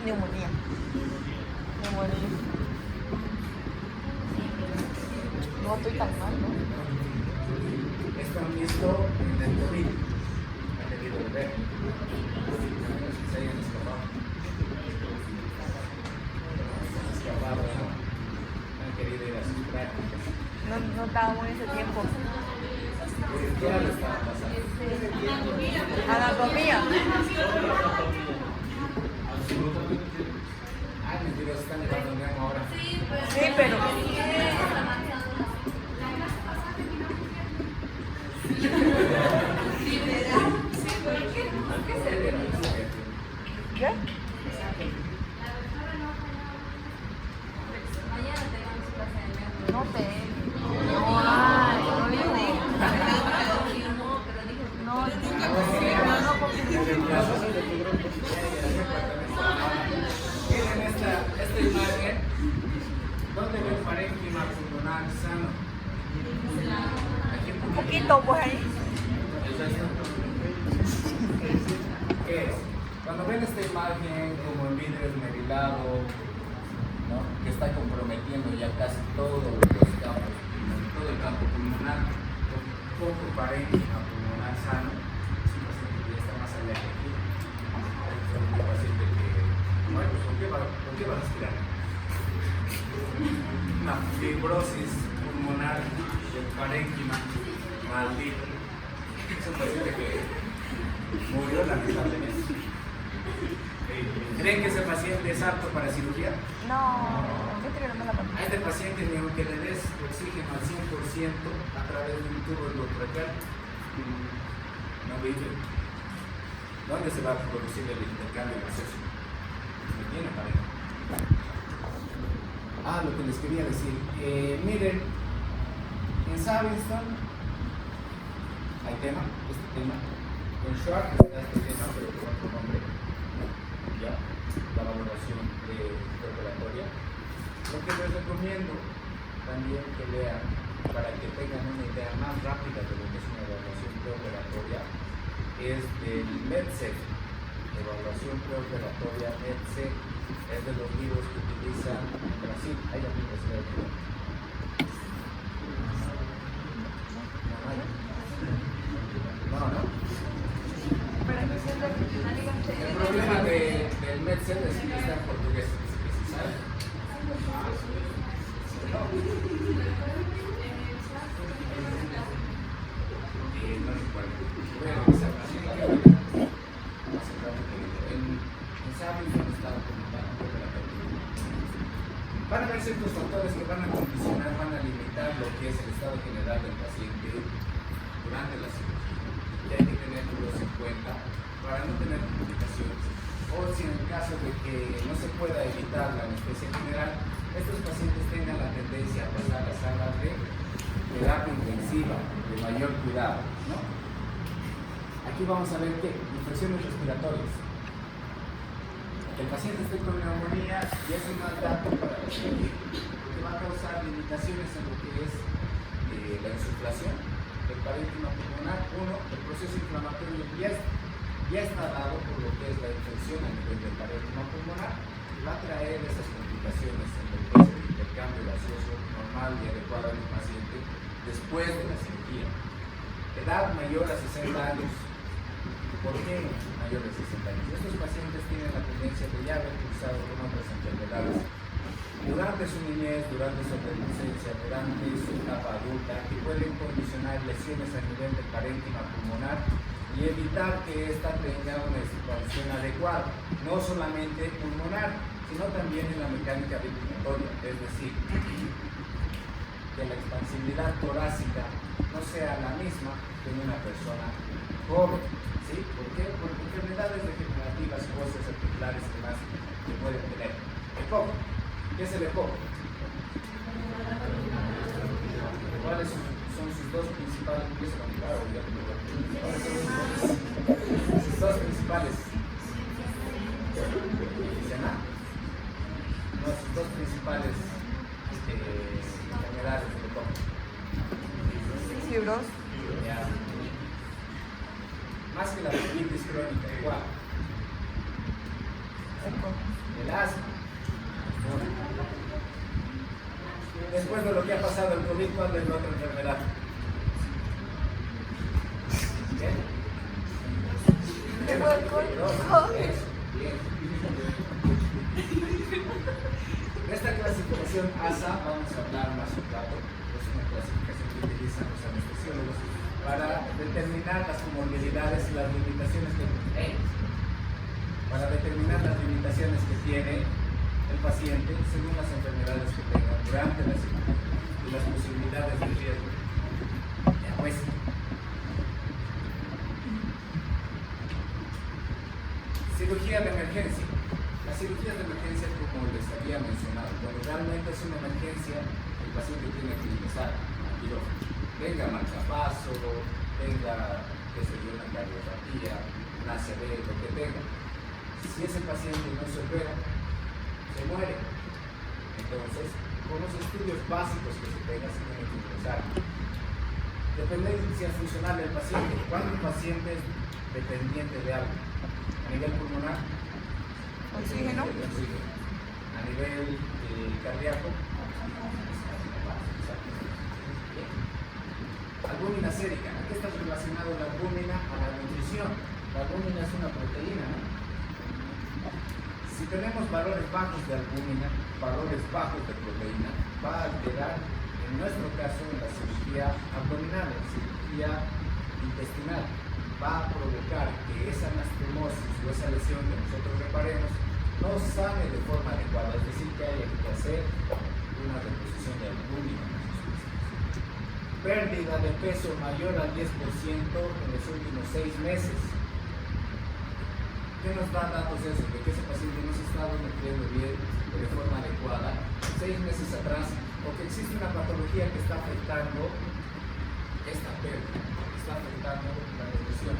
Neumonía. Neumonía. No estoy tan mal, ¿no? Esto han visto en el COVID. Han debido de ver. Se hayan escapado. ¿No? Han querido ir a sus prácticas. No estábamos en ese tiempo. ¿Qué hora les estaba pasando? Anatomía. Ay, mentiras, están llevando Nemo ahora. Sí, pero. ¿Qué? No te. No hay, no digo. No confirmó. Miren esta imagen. ¿Dónde ve el parénquima pulmonar sano? Aquí Un poquito, pues ahí. ¿Qué es? Cuando ven esta imagen como en vidrio esmerilado, ¿no? Que está comprometiendo ya casi todos los campos, todo el campo pulmonar, poco parénquima pulmonar sano, es un paciente que ya está más allá de aquí. Es un paciente que, bueno, ¿por qué va a respirar? Una fibrosis pulmonar del parénquima maldito. Es un paciente que murió lamentablemente. ¿Creen que ese paciente es apto para cirugía? No, yo creo que no me la A conté. este paciente ni aunque le des oxígeno al 100% a través de un tubo endotraqueal, no vive. ¿Dónde se va a producir el intercambio gaseoso? No tiene pareja. Lo que les quería decir. Miren, en Savinson hay tema, este tema. En Sharp está este tema, pero con otro nombre. Ya, la valoración preoperatoria. Lo que les recomiendo también que lean para que tengan una idea más rápida de lo que es una evaluación preoperatoria es del MedSec, evaluación preoperatoria MedSec, es de los libros que utilizan en Brasil. Hay la Universidad de no. El problema del MedSec es que está en portugués, ¿sabes? No recuerdo. Voy a revisar así hace rato que en Savinson estaba comentando van a haber ciertos factores que van a condicionar, van a limitar lo que es el estado general del paciente durante la cirugía. Y hay que tenerlos en cuenta para no tener complicaciones. O si en el caso de que no se pueda evitar la anestesia general, estos pacientes tengan la tendencia a pasar a salas de terapia intensiva, de mayor cuidado, ¿no? Aquí vamos a ver qué, infecciones respiratorias. El paciente esté con neumonía y es un mal dato para la cirugía, porque va a causar limitaciones en lo que es la insuflación del parénquima pulmonar. Uno, el proceso inflamatorio ya está dado por lo que es la infección a nivel del parénquima pulmonar, va a traer esas complicaciones en lo que es el intercambio gaseoso normal y adecuado del paciente después de la cirugía. Edad mayor a 60 años. ¿Por qué mayor de 60 años? Estos pacientes tienen la tendencia de ya haber cursado con otras enfermedades durante su niñez, durante su adolescencia, durante su etapa adulta, que pueden condicionar lesiones a nivel del parénquima pulmonar y evitar que ésta tenga una expansión adecuada, no solamente pulmonar, sino también en la mecánica ventilatoria, es decir, que la expansibilidad torácica no sea la misma que en una persona joven. ¿Sí? ¿Por qué? Por enfermedades degenerativas, óseas, articulares y demás que pueden tener. EPOC. ¿Qué es el EPOC? ¿Cuáles son son sus dos principales, sus dos principales sus dos principales enfermedades del estómago. Fibros. Ya. Más que la bronquitis crónica, igual. El asma. Después de lo que ha pasado el COVID, ¿cuál es la otra enfermedad? ¿Qué? Tengo el COVID. Bien. En esta clasificación ASA vamos a hablar más un rato. Es una clasificación que utilizan los anestesiólogos para determinar las comorbilidades y las limitaciones que tiene el paciente según las enfermedades que tenga durante la cirugía y las posibilidades de riesgo. Ya pues. Cirugía de emergencia. Las cirugías de emergencia, como les había mencionado, cuando realmente es una emergencia, el paciente tiene que ingresar al quirófano. Venga marcapaso, venga, qué sé yo, una cardiopatía, una ACV, lo que tenga. Si ese paciente no se opera, se muere. Entonces, con los estudios básicos que se tenga, se tiene que ingresar. Dependencia funcional del paciente. ¿Cuándo el paciente es dependiente de algo? A nivel pulmonar, Oxígeno. a nivel cardíaco, albúmina sérica. ¿A qué está relacionado la albúmina? A la nutrición. La albúmina es una proteína, ¿no? Si tenemos valores bajos de albúmina, valores bajos de proteína, va a alterar, en nuestro caso, en la cirugía abdominal, en cirugía intestinal, va a provocar que esa anastomosis o esa lesión que nosotros reparemos no sane de forma adecuada, es decir, que haya que hacer una reposición de albúmina. Pérdida de peso mayor al 10% en los últimos 6 meses. ¿Qué nos da datos eso? De que ese paciente no se está nutriendo bien de forma adecuada 6 meses atrás, o que existe una patología que está afectando esta pérdida, que está afectando la nutrición.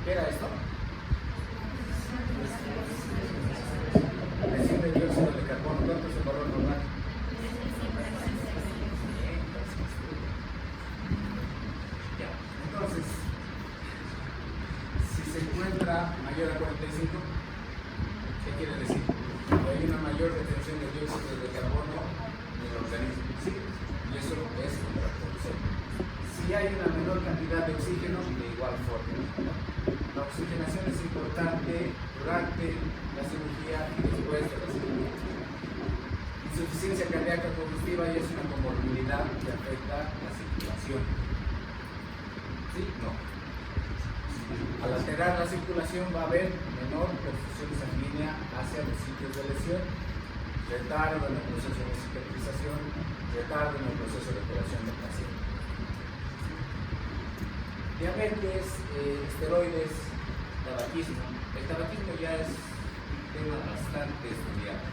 ¿Qué era esto? Presión de dióxido de carbono. ¿Cuánto es el valor normal? Ya. Entonces, si se encuentra mayor a 45, ¿qué quiere decir? Hay una mayor retención de dióxido de carbono en el organismo. Sí, y eso es contraproducente. Si hay una menor cantidad de oxígeno, de igual forma. La oxigenación es importante durante la cirugía y después de la cirugía. Insuficiencia cardíaca congestiva ya es una comorbilidad que afecta la circulación. ¿Sí? No. Al alterar la circulación va a haber menor perfusión sanguínea hacia los sitios de lesión, retardo en el proceso de cicatrización, retardo en el proceso de curación del paciente. Diabetes, esteroides, tabaquismo. El tabaquismo ya es un tema bastante estudiado.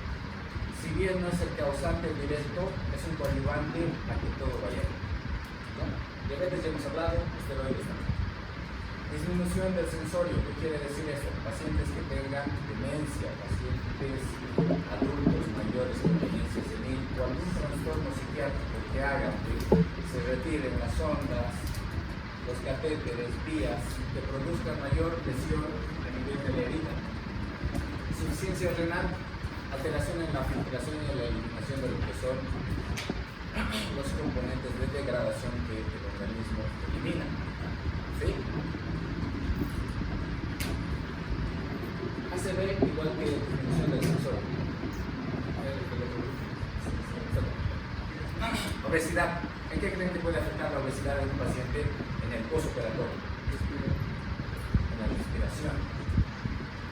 Si bien no es el causante directo, es un coadyuvante a que todo vaya bien. ¿No? Diabetes ya hemos hablado, esteroides también. Disminución del sensorio, ¿qué quiere decir esto? Pacientes que tengan demencia, pacientes adultos mayores con demencia senil o algún trastorno psiquiátrico que haga que se retiren las ondas, los catéteres, vías, que produzcan mayor lesión a nivel de la herida. Insuficiencia renal, alteración en la filtración y en la eliminación de lo que son los componentes de degradación que el organismo elimina. ¿Sí? ACV igual que disminución del sensor. Obesidad. ¿En qué creen que puede afectar la obesidad de un paciente en el postoperatorio? En la respiración.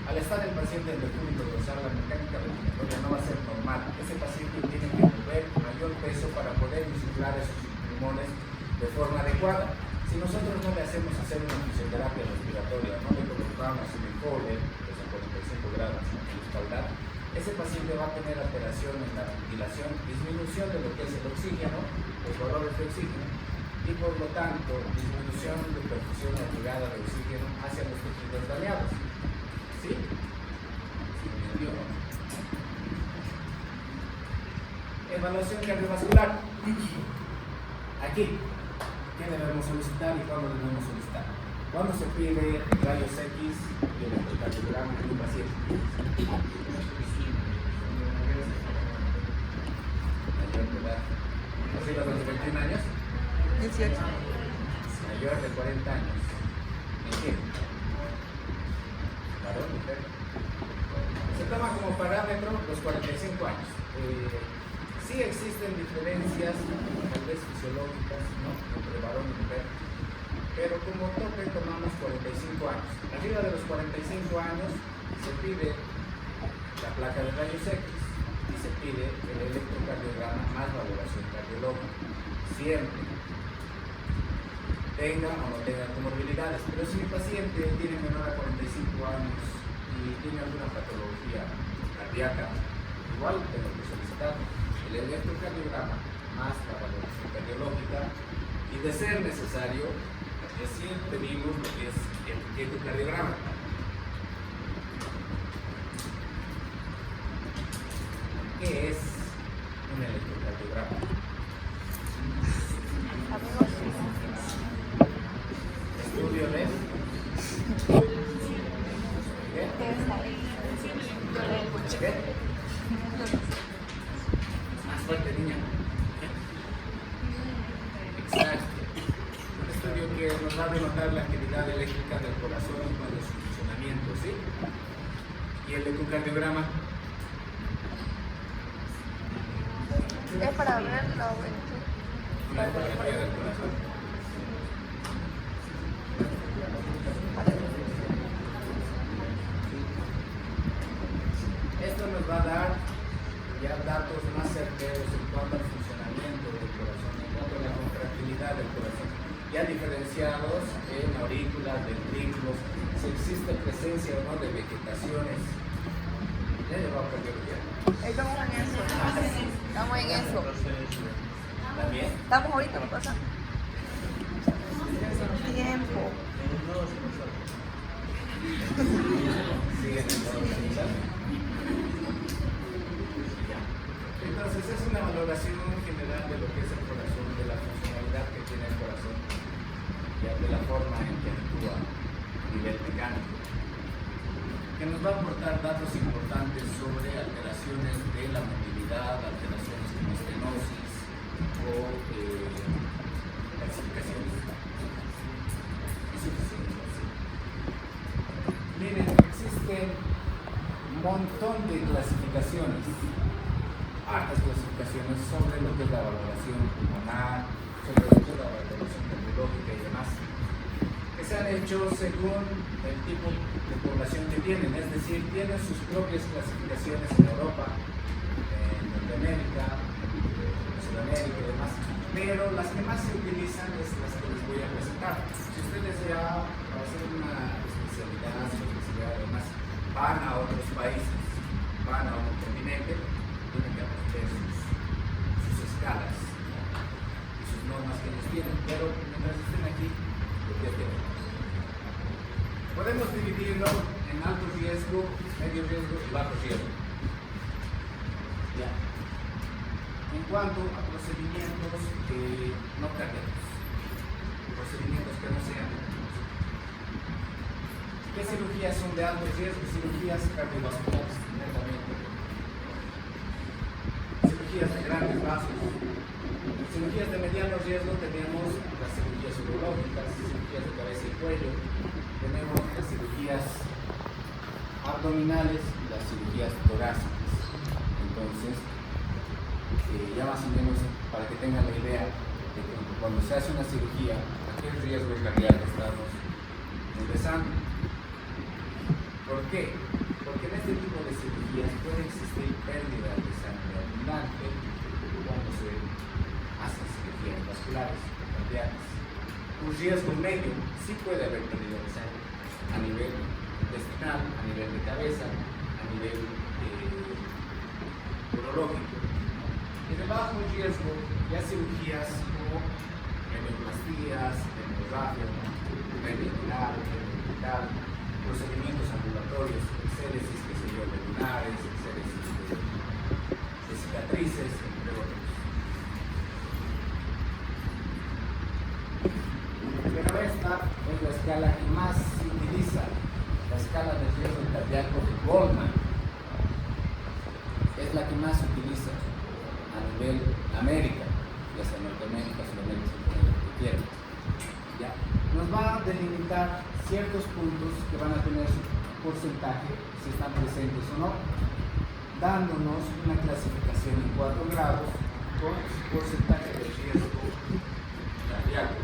Al estar el paciente en el punto de usar la mecánica respiratoria no va a ser normal. Ese paciente tiene que mover mayor peso para poder insuflar esos pulmones de forma adecuada. Si nosotros no le hacemos hacer una fisioterapia respiratoria, no le colocamos un enfoque, que es a 45 grados en la espalda, ese paciente va a tener alteración en la ventilación, disminución de lo que es el oxígeno, los valores de oxígeno, y por lo tanto disminución de perfusión obligada de oxígeno hacia los tejidos dañados. ¿Sí? ¿Sí me entendió? Evaluación cardiovascular. Aquí, ¿qué debemos solicitar y cuándo debemos solicitar? ¿Cuándo se pide rayos X y electrocardiograma en un paciente? Mayor de edad. ¿Arriba de los 21 años? 18. Mayor de 40 años. ¿En qué? ¿Varón, mujer? Se toma como parámetro los 45 años. Sí existen diferencias, tal vez fisiológicas, ¿no?, entre varón y mujer, pero como tope tomamos 45 años. Arriba de los 45 años se pide la placa de rayos X y se pide el electrocardiograma más valoración cardiológica. Siempre, tenga o no tenga comorbilidades, pero si mi paciente tiene menor a 45 años y tiene alguna patología cardíaca, igual tengo que solicitar el electrocardiograma más la valoración cardiológica y, de ser necesario, recién pedimos lo que es el electrocardiograma. ¿Qué es un electrocardiograma? Estudio de ¿qué? Más fuerte, niña. Exacto. Un estudio que nos va a denotar la actividad eléctrica del corazón y cuál es su funcionamiento, ¿sí? Y el ecocardiograma Es para ver la juventud. una ecografía del corazón. Esto nos va a dar ya datos más certeros en cuanto al funcionamiento del corazón, en cuanto a la contractilidad del corazón, ya diferenciados en aurículas, ventrículos, si existe presencia o no de vegetaciones. Ya llevamos cardiología. Estamos en eso. Estamos en eso. También. Estamos ahorita, ¿qué pasa? Tiempo. Siguen en la organización. Entonces es una valoración general de lo que es el corazón, de la funcionalidad que tiene el corazón, ya de la forma en que actúa a nivel mecánico, que nos va a aportar datos importantes sobre alteraciones de la movilidad, alteraciones como estenosis o calcificaciones. Miren, existen un montón de clasificaciones, hartas clasificaciones sobre lo que es la valoración pulmonar, sobre lo que es la valoración cardiológica y demás, que se han hecho según el tipo de población que tienen, es decir, tienen sus propias clasificaciones en Europa, en Norteamérica, en Sudamérica y demás, pero las que más se utilizan es las que les voy a presentar. Si ustedes ya para hacer una especialidad, su especialidad además, van a otros países, van a otro continente, tienen que aprender sus escalas, ¿no?, y sus normas que ellos tienen, pero mientras estén aquí, lo que tienen. Podemos dividirlo en alto riesgo, medio riesgo y bajo riesgo. Ya. En cuanto a procedimientos no cardíacos, procedimientos que no sean cardíacos. ¿Qué cirugías son de alto riesgo? Cirugías cardiovasculares, netamente. Cirugías de grandes vasos. Cirugías de mediano riesgo tenemos las cirugías urológicas, cirugías de cabeza y cuello, tenemos las cirugías abdominales y las cirugías torácicas. Entonces, ya más o menos para que tengan la idea de que cuando se hace una cirugía, a qué riesgo cardíaco estamos ingresando. ¿Por qué? Porque en este tipo de cirugías puede existir pérdida de sangre abundante cuando se hacen cirugías vasculares o cardíacas. Un riesgo medio sí puede haber pérdida de sangre a nivel intestinal, a nivel de cabeza, a nivel urológico. Y de bajo riesgo, ya cirugías como radioplastías, hemorragia, renal, renal, procedimientos ambulatorios, exéresis, qué sé yo, de lunares, exéresis de cicatrices, entre otros. Pero esta es la escala que más se utiliza, la escala de riesgo cardíaco de Goldman. Es la que más se utiliza a nivel América, ya sea Norteamérica, Sudamérica, lo que quieran. ¿Ya? Nos va a delimitar ciertos puntos que van a tener su porcentaje, si están presentes o no, dándonos una clasificación en 4 grados con su porcentaje de riesgo cardíaco.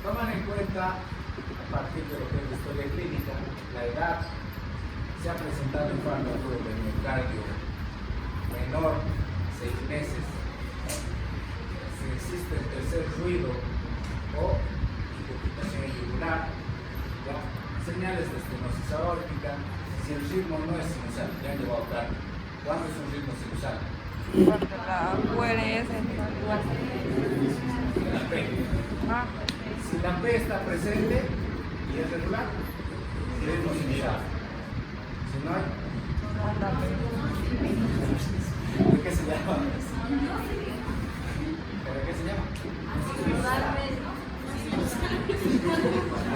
Toman en cuenta, a partir de lo que es la historia clínica, la edad, se ha presentado infarto agudo del miocardio menor, 6 meses, si existe el tercer ruido o incapacitación yugular, ¿ya? Señales de estenosis aórtica, si el ritmo no es sinusal, ya han llevado tarde. ¿Cuándo es un ritmo sinusal? Cuando la QRS igual. La P. Ah, Si la P está presente y es regular, ritmo sinusal. Si no hay, onda. ¿de qué se llama? ¿Pero qué se llama?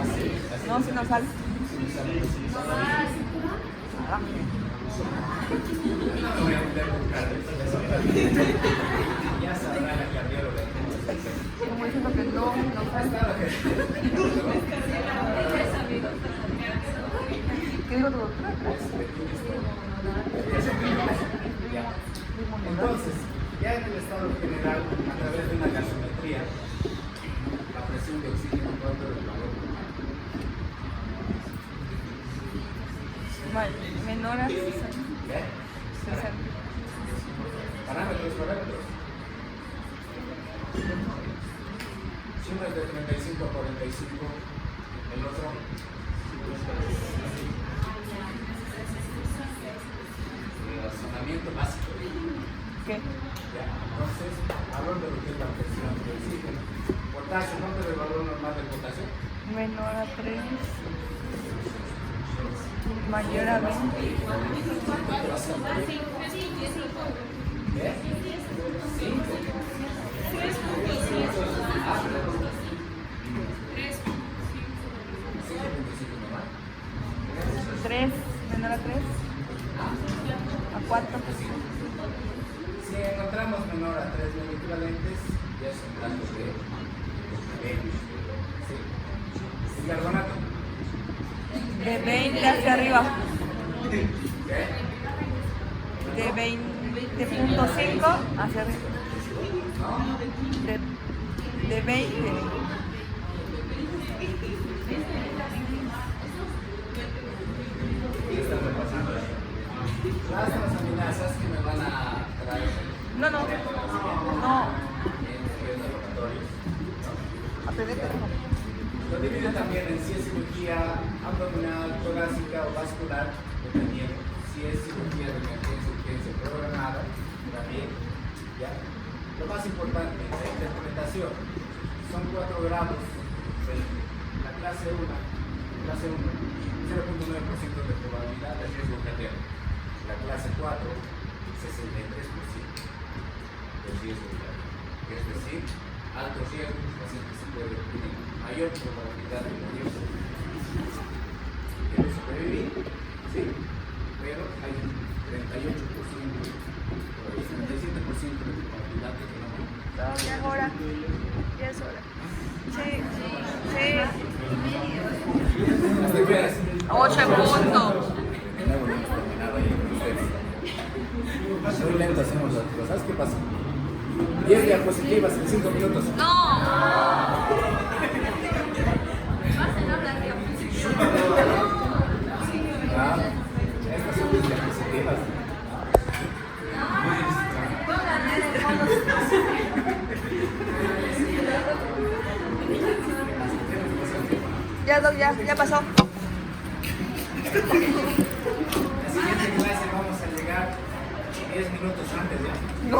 Así. No, si no sale. Ah, No voy a meter con ya sabrá la cardióloga. como diciendo que no sale. ¿Qué digo tu doctora? Entonces, ya en el estado general, a través de una gasometría, la presión de oxígeno dentro del valor normal. Menor a 60. ¿Qué? Parámetros correctos. Si uno es de 35 a 45, el otro razonamiento básico. ¿Qué? Ya, entonces, valor de lo que es la presión de oxígeno. Potasio, ¿cuánto es el valor normal del potasio? Menor a 3. Mayor a 20. ¿Qué? 5. 3. Menor a 3. A 4. Si encontramos menor a 3 equivalentes, ya es un rango de sí. ¿Y carbonato? De 20 hacia arriba. ¿Qué? De 20.5 hacia arriba. De 20. ¿Qué están repasando? Las transaminasas que me van a traer. No. En laboratorios. Aprendete. Lo divide también en si es cirugía abdominal, torácica o vascular, dependiendo. Si es cirugía de emergencia, urgencia programada, también. ¿Ya? Lo más importante, la interpretación. Son 4 grados. La clase 1, 0.9% de probabilidad de riesgo cardíaco. La clase 4, 63% de riesgo cardíaco. Es decir, alto riesgo, los pacientes se pueden tener mayor probabilidad de morir que de sobrevivir, sí, pero hay un 38%, por ahí 37% de probabilidad de que no muera. Ya es hora. Ya es hora. Sí. Hasta que veas. 8 en punto. De nuevo no hemos terminado ahí con ustedes. Muy lento hacemos las cosas. ¿Sabes qué pasa? 10 diapositivas en 5 minutos. Ah, estas son las diapositivas. Ya pasó. La siguiente clase vamos a llegar 10 minutos antes ya. No.